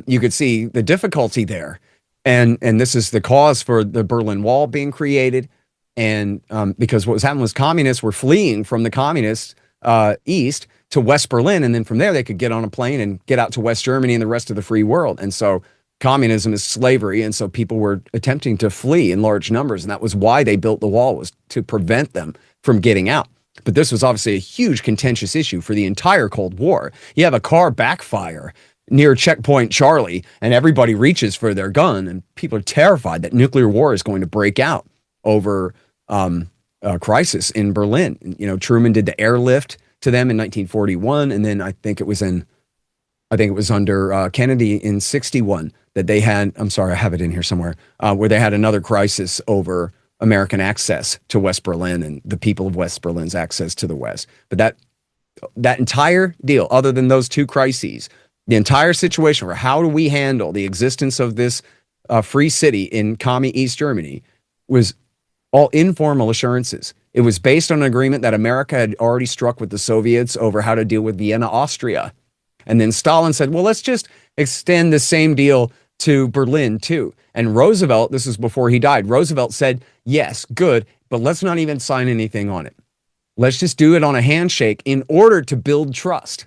you could see the difficulty there. And this is the cause for the Berlin Wall being created. And because what was happening was communists were fleeing from the communists east to West Berlin. And then from there, they could get on a plane and get out to West Germany and the rest of the free world. And so communism is slavery. And so people were attempting to flee in large numbers. And that was why they built the wall, was to prevent them from getting out. But this was obviously a huge contentious issue for the entire Cold War. You have a car backfire near checkpoint Charlie, and everybody reaches for their gun, and people are terrified that nuclear war is going to break out over a crisis in Berlin. You know, Truman did the airlift to them in 1941, and then I think it was under Kennedy in 61 that they had, I'm sorry, I have it in here somewhere, where they had another crisis over American access to West Berlin and the people of West Berlin's access to the West. But that entire deal, other than those two crises, the entire situation where how do we handle the existence of this free city in commie East Germany was all informal assurances. It was based on an agreement that America had already struck with the Soviets over how to deal with Vienna, Austria. And then Stalin said, well, let's just extend the same deal to Berlin too. And Roosevelt, this is before he died, Roosevelt said, yes, good, but let's not even sign anything on it. Let's just do it on a handshake in order to build trust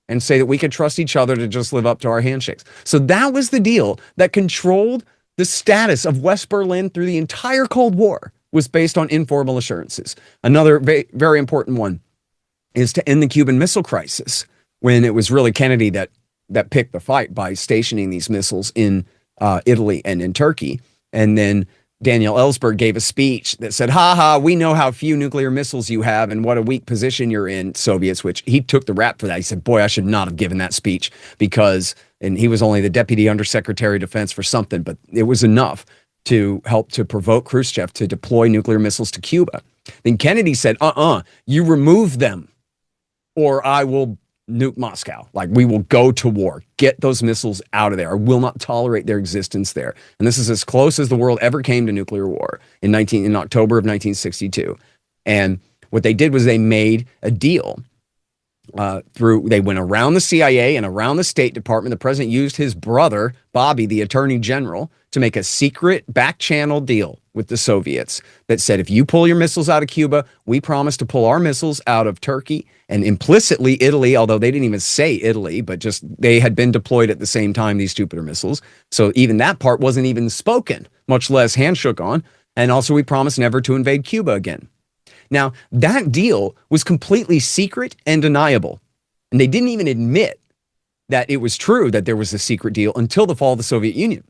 and say that we can trust each other to just live up to our handshakes. So that was the deal that controlled the status of West Berlin through the entire Cold War, was based on informal assurances. Another very important one is to end the Cuban Missile Crisis, when it was really Kennedy that that picked the fight by stationing these missiles in Italy and in Turkey. And then Daniel Ellsberg gave a speech that said, ha ha, we know how few nuclear missiles you have and what a weak position you're in, Soviets, which he took the rap for that. He said, boy, I should not have given that speech because, and he was only the deputy undersecretary of defense for something, but it was enough to help to provoke Khrushchev to deploy nuclear missiles to Cuba. Then Kennedy said, you remove them or I will nuke Moscow. Like, we will go to war. Get those missiles out of there. I will not tolerate their existence there. And this is as close as the world ever came to nuclear war in October of 1962. And what they did was they made a deal they went around the CIA and around the State Department. The president used his brother, Bobby, the attorney general, to make a secret back channel deal with the Soviets that said, if you pull your missiles out of Cuba, we promise to pull our missiles out of Turkey and implicitly Italy, although they didn't even say Italy, but just they had been deployed at the same time, these Jupiter missiles. So even that part wasn't even spoken, much less handshook on. And also we promised never to invade Cuba again. Now, that deal was completely secret and deniable. And they didn't even admit that it was true that there was a secret deal until the fall of the Soviet Union.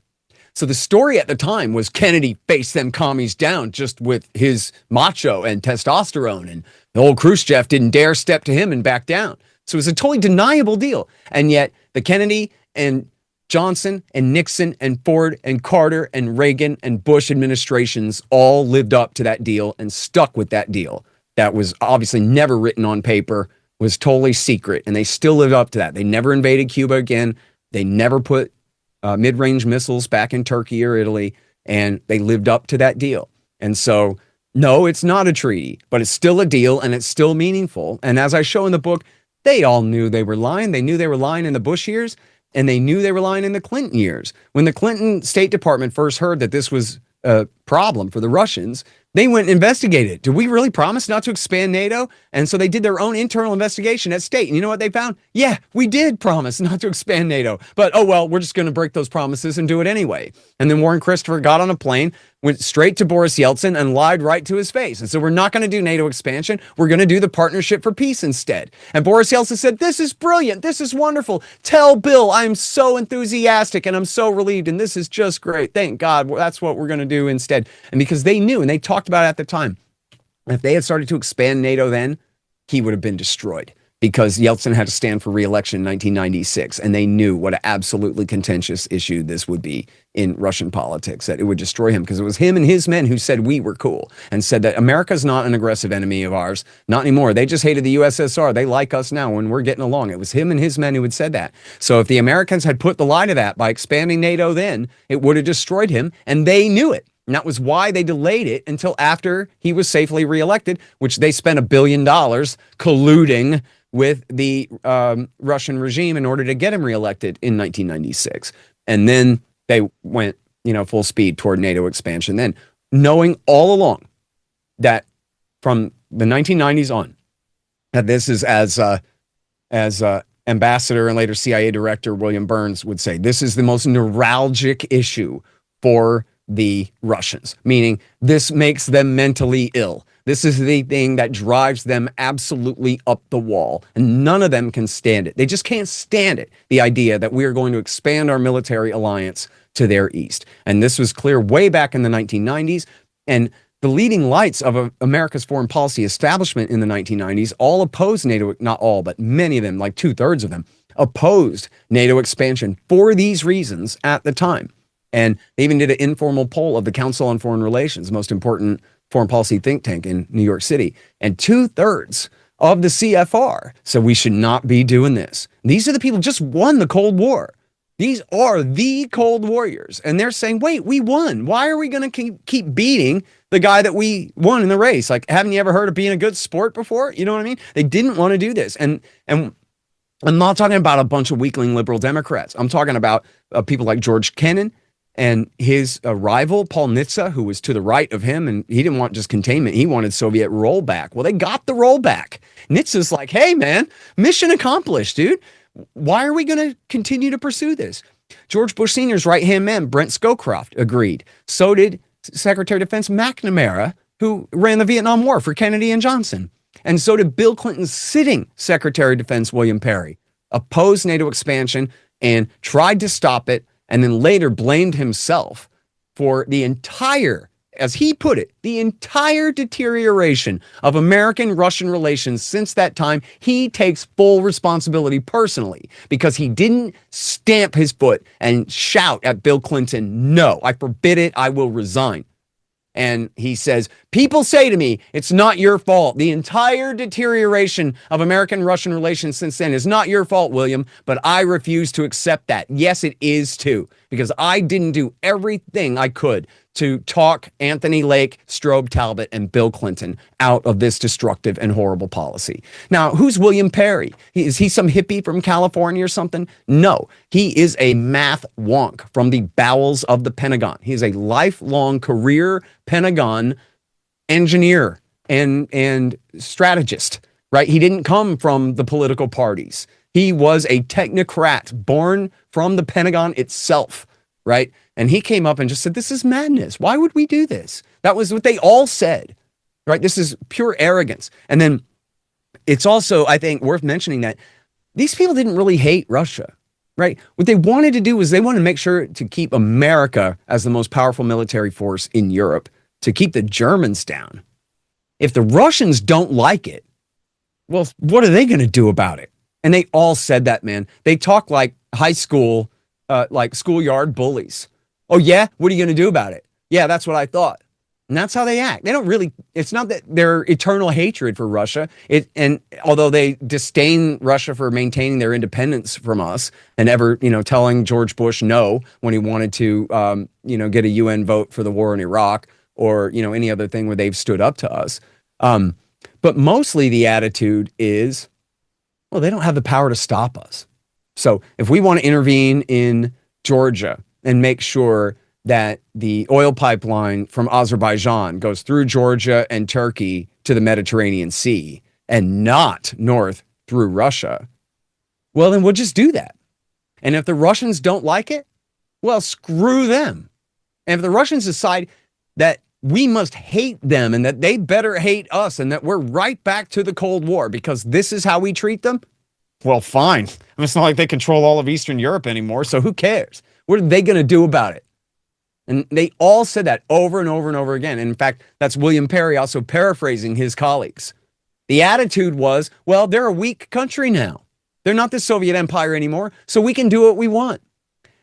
So the story at the time was Kennedy faced them commies down just with his macho and testosterone, and the old Khrushchev didn't dare step to him and back down. So it was a totally deniable deal. And yet the Kennedy and Johnson and Nixon and Ford and Carter and Reagan and Bush administrations all lived up to that deal and stuck with that deal. That was obviously never written on paper, was totally secret, and they still lived up to that. They never invaded Cuba again. They never put mid-range missiles back in Turkey or Italy, and they lived up to that deal. And so, no, it's not a treaty, but it's still a deal, and it's still meaningful. And as I show in the book, they all knew they were lying. They knew they were lying in the Bush years, and they knew they were lying in the Clinton years. When the Clinton State Department first heard that this was a problem for the Russians, they went and investigated. Did we really promise not to expand NATO? And so they did their own internal investigation at state. And you know what they found? Yeah, we did promise not to expand NATO. But, oh, well, we're just going to break those promises and do it anyway. And then Warren Christopher got on a plane, went straight to Boris Yeltsin and lied right to his face. And so we're not going to do NATO expansion. We're going to do the Partnership for Peace instead. And Boris Yeltsin said, this is brilliant. This is wonderful. Tell Bill I'm so enthusiastic and I'm so relieved. And this is just great. Thank God that's what we're going to do instead. And because they knew, and they talked about it at the time, if they had started to expand NATO then, he would have been destroyed, because Yeltsin had to stand for re-election in 1996, and they knew what an absolutely contentious issue this would be in Russian politics, that it would destroy him, because it was him and his men who said we were cool and said that America's not an aggressive enemy of ours, not anymore. They just hated the USSR. They like us now when we're getting along. It was him and his men who had said that. So if the Americans had put the lie to that by expanding NATO then, it would have destroyed him, and they knew it. And that was why they delayed it until after he was safely reelected, which they spent $1 billion colluding with the Russian regime in order to get him reelected in 1996. And then they went, full speed toward NATO expansion. Then, knowing all along that from the 1990s on, that this is as Ambassador and later CIA Director William Burns would say, this is the most neuralgic issue for the Russians, meaning this makes them mentally ill. This is the thing that drives them absolutely up the wall, and none of them can stand it. They just can't stand it, the idea that we are going to expand our military alliance to their east. And this was clear way back in the 1990s, and the leading lights of America's foreign policy establishment in the 1990s all opposed NATO, not all, but many of them, like 2/3 of them, opposed NATO expansion for these reasons at the time. And they even did an informal poll of the Council on Foreign Relations, the most important foreign policy think tank in New York City. And 2/3 of the CFR said we should not be doing this. These are the people who just won the Cold War. These are the Cold Warriors. And they're saying, wait, we won. Why are we going to keep beating the guy that we won in the race? Like, haven't you ever heard of being a good sport before? You know what I mean? They didn't want to do this. And I'm not talking about a bunch of weakling liberal Democrats. I'm talking about people like George Kennan and his rival, Paul Nitze, who was to the right of him, and he didn't want just containment. He wanted Soviet rollback. Well, they got the rollback. Nitze's like, hey, man, mission accomplished, dude. Why are we going to continue to pursue this? George Bush Sr.'s right-hand man, Brent Scowcroft, agreed. So did Secretary of Defense McNamara, who ran the Vietnam War for Kennedy and Johnson. And so did Bill Clinton's sitting Secretary of Defense, William Perry. Opposed NATO expansion and tried to stop it, and then later blamed himself for the entire, as he put it, the entire deterioration of American-Russian relations since that time. He takes full responsibility personally because he didn't stamp his foot and shout at Bill Clinton, "No, I forbid it, I will resign." And he says, people say to me, it's not your fault. The entire deterioration of American-Russian relations since then is not your fault, William, but I refuse to accept that. Yes, it is too, because I didn't do everything I could to talk Anthony Lake, Strobe Talbot, and Bill Clinton out of this destructive and horrible policy. Now, who's William Perry? Is he some hippie from California or something? No, he is a math wonk from the bowels of the Pentagon. He is a lifelong career Pentagon engineer and strategist, right? He didn't come from the political parties. He was a technocrat born from the Pentagon itself, right? And he came up and just said, this is madness. Why would we do this? That was what they all said, right? This is pure arrogance. And then it's also, I think, worth mentioning that these people didn't really hate Russia, right? What they wanted to do was they wanted to make sure to keep America as the most powerful military force in Europe, to keep the Germans down. If the Russians don't like it, well, what are they going to do about it? And they all said that, man. They talk like high school, like schoolyard bullies. Oh, yeah? What are you going to do about it? Yeah, that's what I thought. And that's how they act. They don't really, it's not that they're eternal hatred for Russia. And although they disdain Russia for maintaining their independence from us and ever, telling George Bush no when he wanted to, get a UN vote for the war in Iraq or, any other thing where they've stood up to us. But mostly the attitude is, well, they don't have the power to stop us. So if we want to intervene in Georgia and make sure that the oil pipeline from Azerbaijan goes through Georgia and Turkey to the Mediterranean Sea and not north through Russia, well, then we'll just do that. And if the Russians don't like it, well, screw them. And if the Russians decide that we must hate them and that they better hate us and that we're right back to the Cold War because this is how we treat them, well, fine. I mean, it's not like they control all of Eastern Europe anymore, so who cares? What are they going to do about it? And they all said that over and over and over again. And in fact, that's William Perry also paraphrasing his colleagues. The attitude was, well, they're a weak country now. They're not the Soviet Empire anymore, so we can do what we want.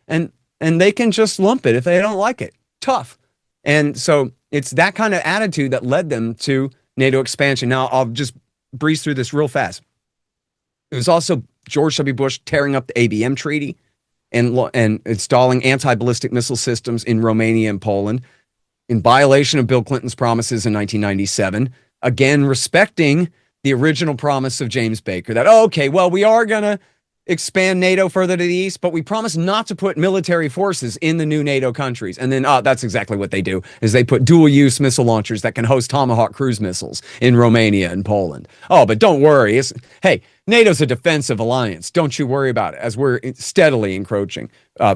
And they can just lump it if they don't like it. Tough. And so it's that kind of attitude that led them to NATO expansion. Now, I'll just breeze through this real fast. It was also George W. Bush tearing up the ABM Treaty and installing anti-ballistic missile systems in Romania and Poland in violation of Bill Clinton's promises in 1997, again, respecting the original promise of James Baker that, okay, well, we are going to expand NATO further to the east, but we promise not to put military forces in the new NATO countries. And then that's exactly what they do, is they put dual-use missile launchers that can host Tomahawk cruise missiles in Romania and Poland. Oh, but don't worry. Hey, NATO's a defensive alliance. Don't you worry about it, as we're steadily encroaching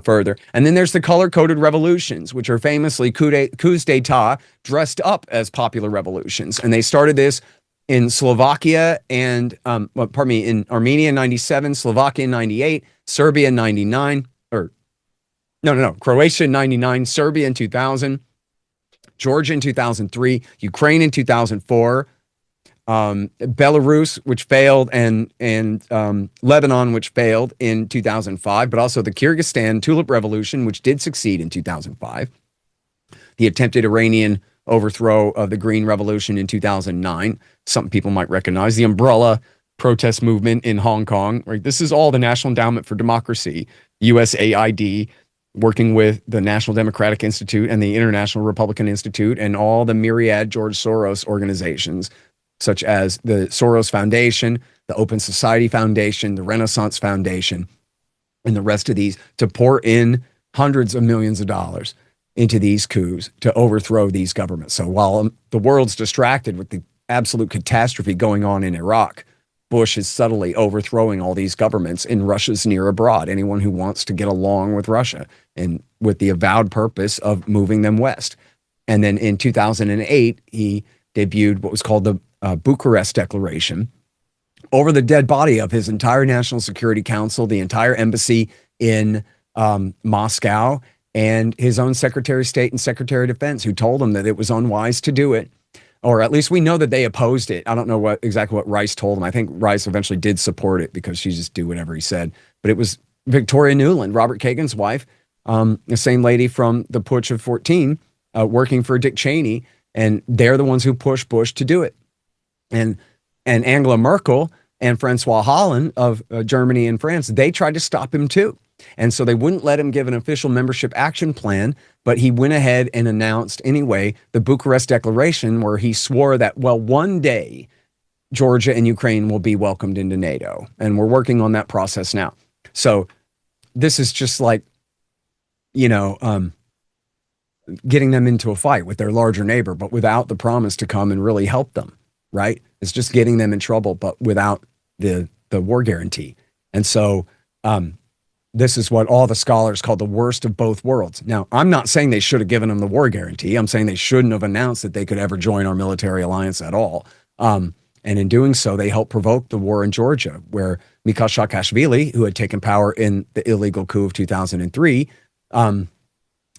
further. And then there's the color-coded revolutions, which are famously coups d'etat dressed up as popular revolutions. And they started this in Slovakia and, in Armenia in 97, Slovakia in 98, Serbia in 99, Croatia in 99, Serbia in 2000, Georgia in 2003, Ukraine in 2004, Belarus, which failed, and Lebanon, which failed in 2005, but also the Kyrgyzstan Tulip Revolution, which did succeed in 2005, the attempted Iranian overthrow of the Green Revolution in 2009, something people might recognize, the umbrella protest movement in Hong Kong, right? This is all the National Endowment for Democracy, USAID, working with the National Democratic Institute and the International Republican Institute and all the myriad George Soros organizations, such as the Soros Foundation, the Open Society Foundation, the Renaissance Foundation, and the rest of these, to pour in hundreds of millions of dollars into these coups to overthrow these governments. So while the world's distracted with the absolute catastrophe going on in Iraq, Bush is subtly overthrowing all these governments in Russia's near abroad, anyone who wants to get along with Russia, and with the avowed purpose of moving them west. And then in 2008, he debuted what was called the Bucharest Declaration over the dead body of his entire National Security Council, the entire embassy in Moscow, and his own Secretary of State and Secretary of Defense, who told him that it was unwise to do it. Or at least we know that they opposed it. I don't know exactly what Rice told him. I think Rice eventually did support it because she just do whatever he said. But it was Victoria Nuland, Robert Kagan's wife, the same lady from the Putsch of 14, working for Dick Cheney, and they're the ones who pushed Bush to do it. And Angela Merkel and Francois Hollande of Germany and France, they tried to stop him too. And so they wouldn't let him give an official membership action plan, but he went ahead and announced anyway the Bucharest Declaration, where he swore that, well, one day Georgia and Ukraine will be welcomed into NATO. And we're working on that process now. So this is just like, getting them into a fight with their larger neighbor, but without the promise to come and really help them, right? It's just getting them in trouble, but without the war guarantee. And so, this is what all the scholars call the worst of both worlds. Now, I'm not saying they should have given them the war guarantee. I'm saying they shouldn't have announced that they could ever join our military alliance at all. And in doing so, they helped provoke the war in Georgia, where Mikhail Saakashvili, who had taken power in the illegal coup of 2003,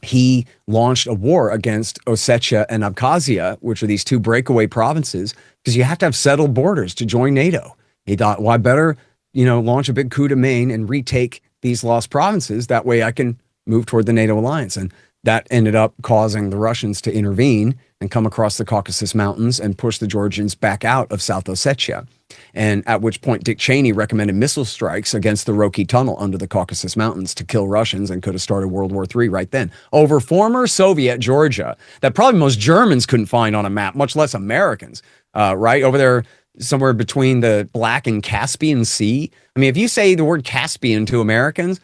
he launched a war against Ossetia and Abkhazia, which are these two breakaway provinces, because you have to have settled borders to join NATO. He thought, well, I better, launch a big coup de main and retake these lost provinces. That way I can move toward the NATO alliance. And that ended up causing the Russians to intervene and come across the Caucasus Mountains and push the Georgians back out of South Ossetia. And at which point Dick Cheney recommended missile strikes against the Roki Tunnel under the Caucasus Mountains to kill Russians, and could have started World War III right then over former Soviet Georgia that probably most Germans couldn't find on a map, much less Americans, right over there somewhere between the Black and Caspian Sea. I mean, if you say the word Caspian to Americans,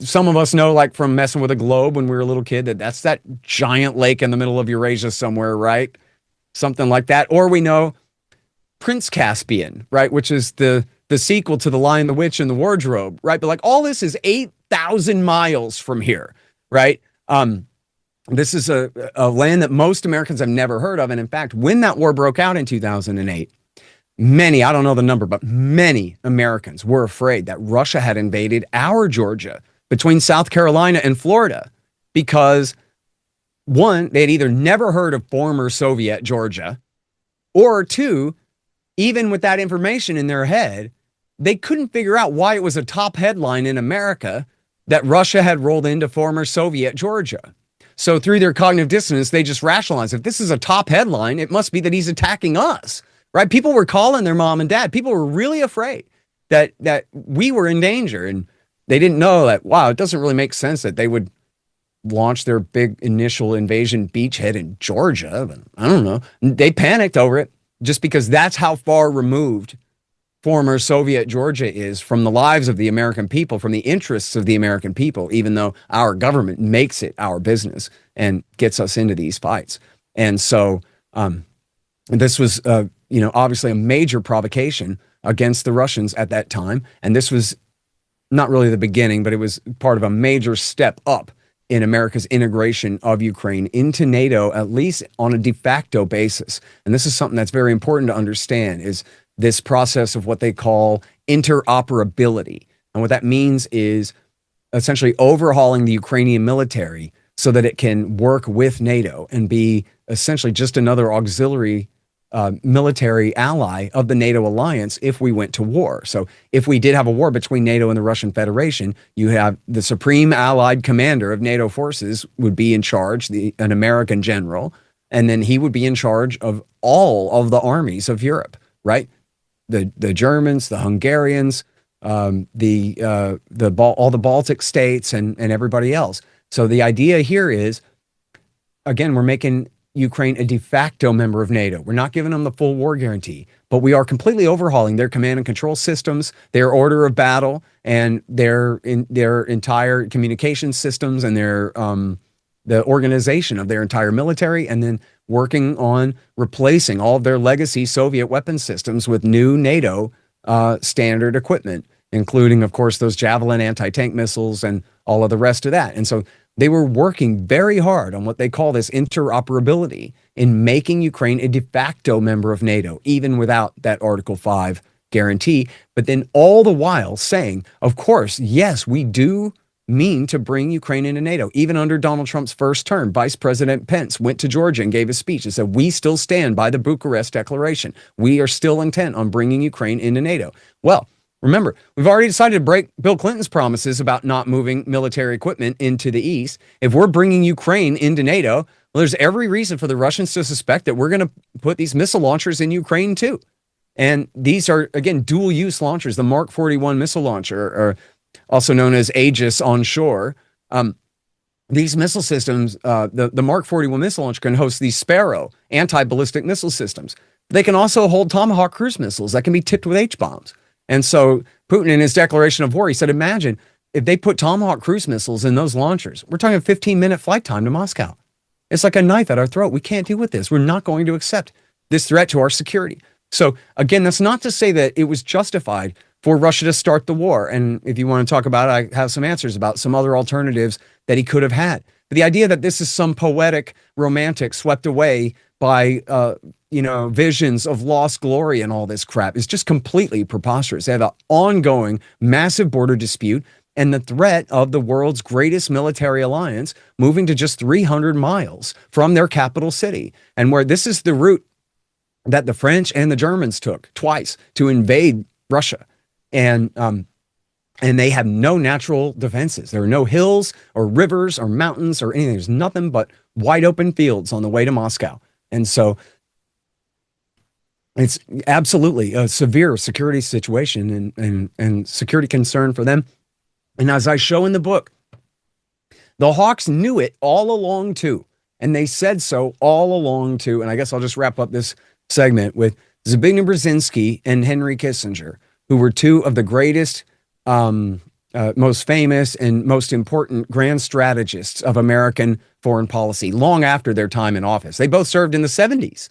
some of us know, like from messing with a globe when we were a little kid, that's that giant lake in the middle of Eurasia somewhere, right? Something like that. Or we know Prince Caspian, right? Which is the sequel to The Lion, the Witch, and the Wardrobe, right? But like all this is 8,000 miles from here, right? This is a land that most Americans have never heard of. And in fact, when that war broke out in 2008, many, I don't know the number, but many Americans were afraid that Russia had invaded our Georgia between South Carolina and Florida, because one, they had either never heard of former Soviet Georgia, or two, even with that information in their head, they couldn't figure out why it was a top headline in America that Russia had rolled into former Soviet Georgia. So through their cognitive dissonance, they just rationalized, if this is a top headline, it must be that he's attacking us. Right? People were calling their mom and dad. People were really afraid that we were in danger. And they didn't know that, wow, it doesn't really make sense that they would launch their big initial invasion beachhead in Georgia. But I don't know. They panicked over it just because that's how far removed former Soviet Georgia is from the lives of the American people, from the interests of the American people, even though our government makes it our business and gets us into these fights. And so this was obviously a major provocation against the Russians at that time. And this was not really the beginning, but it was part of a major step up in America's integration of Ukraine into NATO, at least on a de facto basis. And this is something that's very important to understand, is this process of what they call interoperability. And what that means is essentially overhauling the Ukrainian military so that it can work with NATO and be essentially just another auxiliary military ally of the NATO alliance if we went to war. So if we did have a war between NATO and the Russian Federation, you have the supreme allied commander of NATO forces would be in charge, an American general, and then he would be in charge of all of the armies of Europe, right? The Germans, the Hungarians, all the Baltic states, and everybody else. So the idea here is, again, we're making Ukraine a de facto member of NATO. We're not giving them the full war guarantee, but we are completely overhauling their command and control systems, their order of battle, and their entire communication systems, and the organization of their entire military, and then working on replacing all of their legacy Soviet weapon systems with new NATO standard equipment, including, of course, those Javelin anti-tank missiles and all of the rest of that. And so they were working very hard on what they call this interoperability in making Ukraine a de facto member of NATO, even without that Article 5 guarantee. But then all the while saying, of course, yes, we do mean to bring Ukraine into NATO. Even under Donald Trump's first term, Vice President Pence went to Georgia and gave a speech and said, we still stand by the Bucharest Declaration. We are still intent on bringing Ukraine into NATO. Well, remember, we've already decided to break Bill Clinton's promises about not moving military equipment into the east. If we're bringing Ukraine into NATO, well, there's every reason for the Russians to suspect that we're going to put these missile launchers in Ukraine too. And these are, again, dual-use launchers. The Mark 41 missile launcher, or also known as Aegis onshore. These missile systems, the Mark 41 missile launcher can host these Sparrow anti-ballistic missile systems. They can also hold Tomahawk cruise missiles that can be tipped with H-bombs. And so Putin, in his declaration of war, he said, imagine if they put Tomahawk cruise missiles in those launchers. We're talking a 15-minute flight time to Moscow. It's like a knife at our throat. We can't deal with this. We're not going to accept this threat to our security. So again, that's not to say that it was justified for Russia to start the war. And if you want to talk about it, I have some answers about some other alternatives that he could have had. But the idea that this is some poetic romantic swept away by, visions of lost glory and all this crap is just completely preposterous. They have an ongoing massive border dispute and the threat of the world's greatest military alliance moving to just 300 miles from their capital city. And where this is the route that the French and the Germans took twice to invade Russia. And they have no natural defenses. There are no hills or rivers or mountains or anything. There's nothing but wide open fields on the way to Moscow. And so it's absolutely a severe security situation and security concern for them. And as I show in the book, the Hawks knew it all along too. And they said so all along too. And I guess I'll just wrap up this segment with Zbigniew Brzezinski and Henry Kissinger, who were two of the greatest, most famous and most important grand strategists of American foreign policy long after their time in office. They both served in the 70s.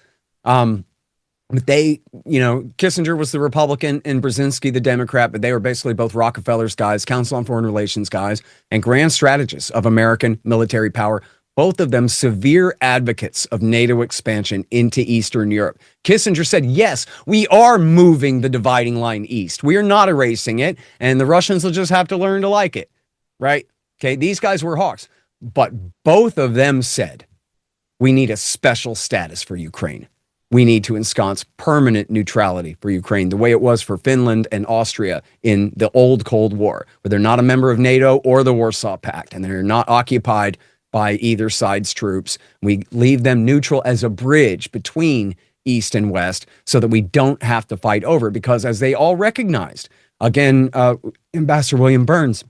But Kissinger was the Republican and Brzezinski the Democrat, but they were basically both Rockefeller's guys, Council on Foreign Relations guys, and grand strategists of American military power. Both of them severe advocates of NATO expansion into Eastern Europe. Kissinger said, yes, we are moving the dividing line east. We are not erasing it, and the Russians will just have to learn to like it, right? Okay, these guys were hawks. But both of them said, we need a special status for Ukraine. We need to ensconce permanent neutrality for Ukraine, the way it was for Finland and Austria in the old Cold War, where they're not a member of NATO or the Warsaw Pact, and they're not occupied by either side's troops. We leave them neutral as a bridge between East and West so that we don't have to fight over it, because as they all recognized, again, Ambassador William Burns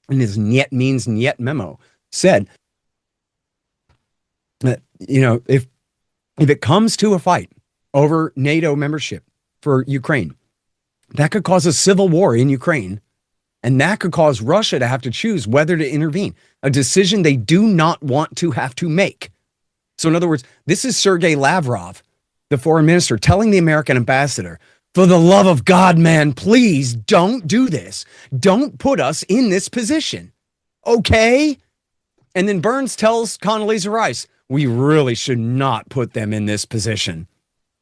in his Niet means Niet memo said that, if it comes to a fight over NATO membership for Ukraine, that could cause a civil war in Ukraine. And that could cause Russia to have to choose whether to intervene, a decision they do not want to have to make. So in other words, this is Sergei Lavrov, the foreign minister, telling the American ambassador, for the love of God, man, please don't do this. Don't put us in this position. Okay? And then Burns tells Condoleezza Rice, we really should not put them in this position,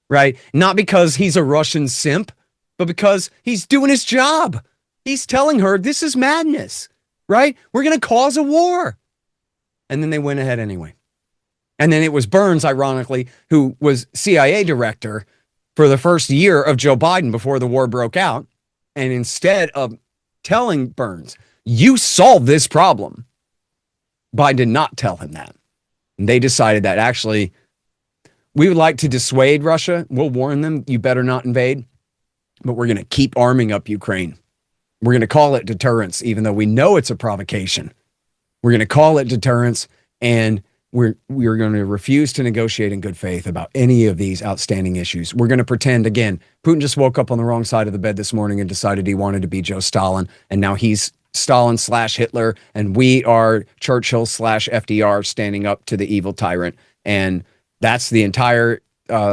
right? Not because he's a Russian simp, but because he's doing his job. He's telling her this is madness, right? We're going to cause a war. And then they went ahead anyway. And then it was Burns, ironically, who was CIA director for the first year of Joe Biden before the war broke out. And instead of telling Burns, you solve this problem, Biden did not tell him that. And they decided that actually we would like to dissuade Russia. We'll warn them, you better not invade, but we're going to keep arming up Ukraine. We're going to call it deterrence, even though we know it's a provocation. We're going to call it deterrence, and we're going to refuse to negotiate in good faith about any of these outstanding issues. We're going to pretend, again, Putin just woke up on the wrong side of the bed this morning and decided he wanted to be Joe Stalin, and now he's Stalin/Hitler, and we are Churchill/FDR standing up to the evil tyrant. And that's the entire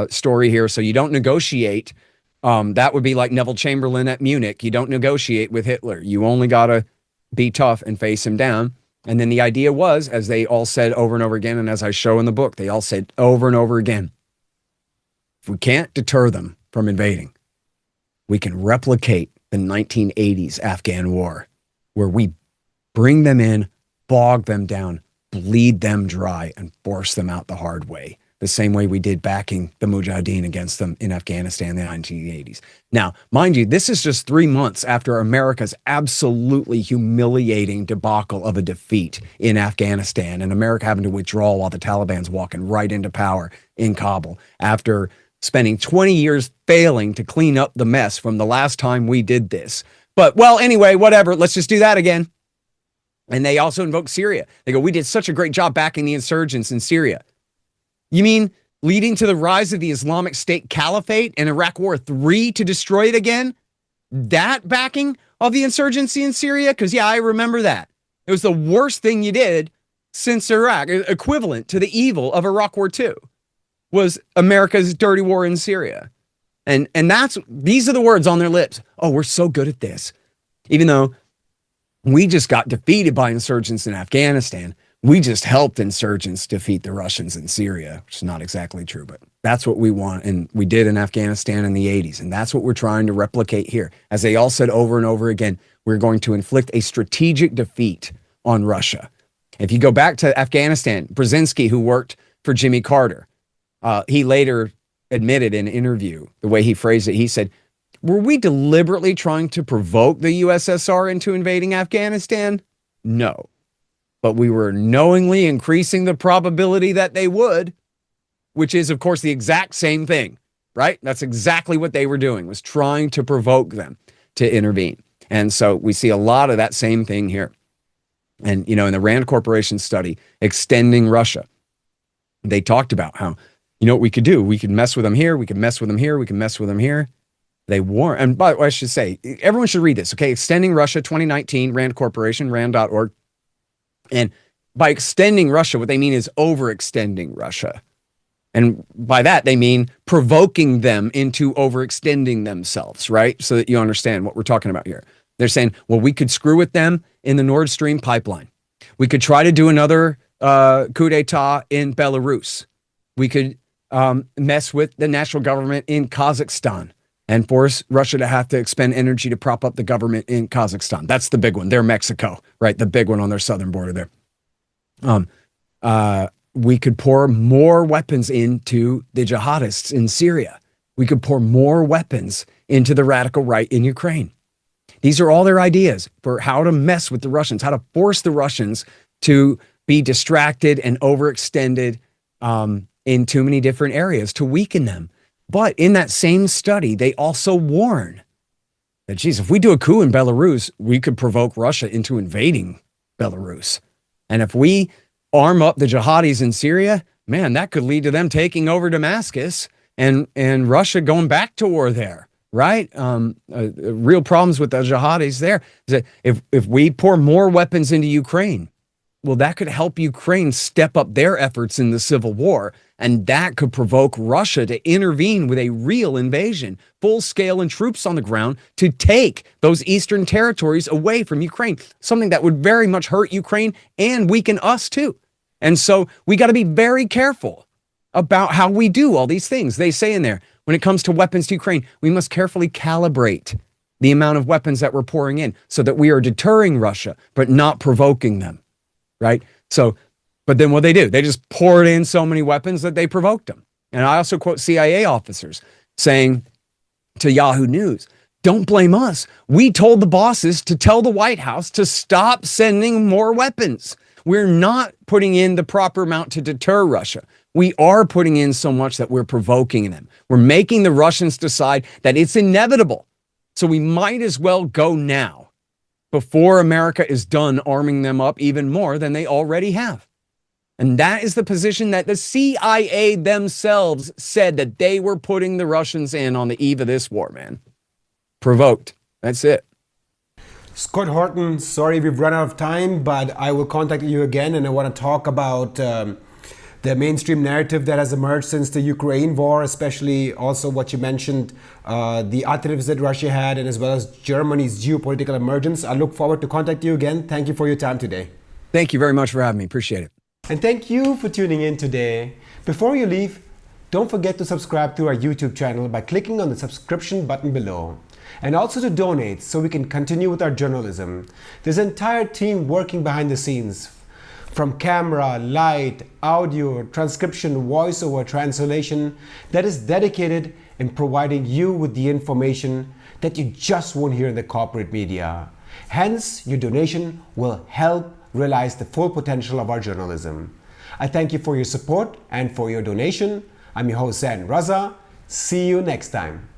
story here. So you don't negotiate. That would be like Neville Chamberlain at Munich. You don't negotiate with Hitler. You only got to be tough and face him down. And then the idea was, as they all said over and over again, and as I show in the book, they all said over and over again, if we can't deter them from invading, we can replicate the 1980s Afghan war, where we bring them in, bog them down, bleed them dry, and force them out the hard way, the same way we did backing the Mujahideen against them in Afghanistan in the 1980s. Now, mind you, this is just 3 months after America's absolutely humiliating debacle of a defeat in Afghanistan and America having to withdraw while the Taliban's walking right into power in Kabul after spending 20 years failing to clean up the mess from the last time we did this. But, well, anyway, whatever, let's just do that again. And they also invoke Syria. They go, we did such a great job backing the insurgents in Syria. You mean leading to the rise of the Islamic State Caliphate and Iraq War III to destroy it again? That backing of the insurgency in Syria? Because, yeah, I remember that. It was the worst thing you did since Iraq, equivalent to the evil of Iraq War II, was America's dirty war in Syria. And these are the words on their lips. Oh, we're so good at this. Even though we just got defeated by insurgents in Afghanistan. We just helped insurgents defeat the Russians in Syria, which is not exactly true, but that's what we want. And we did in Afghanistan in the 80s. And that's what we're trying to replicate here. As they all said over and over again, we're going to inflict a strategic defeat on Russia. If you go back to Afghanistan, Brzezinski, who worked for Jimmy Carter, he later admitted in an interview, the way he phrased it, he said, were we deliberately trying to provoke the USSR into invading Afghanistan? No. But we were knowingly increasing the probability that they would, which is, of course, the exact same thing, right? That's exactly what they were doing, was trying to provoke them to intervene. And so we see a lot of that same thing here. And, you know, in the Rand Corporation study, Extending Russia, they talked about how, you know what we could do? We could mess with them here. We could mess with them here. We can mess with them here. They warn, and by the way, I should say, everyone should read this, okay? Extending Russia 2019, Rand Corporation, rand.org. And by extending Russia, what they mean is overextending Russia. And by that, they mean provoking them into overextending themselves, right? So that you understand what we're talking about here. They're saying, well, we could screw with them in the Nord Stream pipeline. We could try to do another coup d'etat in Belarus. We could mess with the national government in Kazakhstan and force Russia to have to expend energy to prop up the government in Kazakhstan. That's the big one. They're Mexico, right? The big one on their southern border there. We could pour more weapons into the jihadists in Syria. We could pour more weapons into the radical right in Ukraine. These are all their ideas for how to mess with the Russians, how to force the Russians to be distracted and overextended in too many different areas to weaken them. But in that same study, they also warn that, geez, if we do a coup in Belarus, we could provoke Russia into invading Belarus. And if we arm up the jihadis in Syria, man, that could lead to them taking over Damascus and Russia going back to war there, right? Real problems with the jihadis there is that if we pour more weapons into Ukraine, well, that could help Ukraine step up their efforts in the civil war. And that could provoke Russia to intervene with a real invasion, full scale and troops on the ground to take those eastern territories away from Ukraine, something that would very much hurt Ukraine and weaken us too. And so we got to be very careful about how we do all these things. They say in there, when it comes to weapons to Ukraine, we must carefully calibrate the amount of weapons that we're pouring in so that we are deterring Russia, but not provoking them, right? So, but then what they do, they just poured in so many weapons that they provoked them. And I also quote CIA officers saying to Yahoo News, don't blame us. We told the bosses to tell the White House to stop sending more weapons. We're not putting in the proper amount to deter Russia. We are putting in so much that we're provoking them. We're making the Russians decide that it's inevitable. So we might as well go now before America is done arming them up even more than they already have. And that is the position that the CIA themselves said that they were putting the Russians in on the eve of this war, man. Provoked. That's it. Scott Horton, sorry we've run out of time, but I will contact you again, and I want to talk about the mainstream narrative that has emerged since the Ukraine war, especially also what you mentioned, the alternatives that Russia had, and as well as Germany's geopolitical emergence. I look forward to contact you again. Thank you for your time today. Thank you very much for having me. Appreciate it. And thank you for tuning in today. Before you leave, Don't forget to subscribe to our YouTube channel by clicking on the subscription button below. And also to donate so we can continue with our journalism. There's an entire team working behind the scenes, from camera, light, audio, transcription, voiceover, translation, that is dedicated in providing you with the information that you just won't hear in the corporate media. Hence, your donation will help realize the full potential of our journalism. I thank you for your support and for your donation. I'm your host, Zain Raza. See you next time.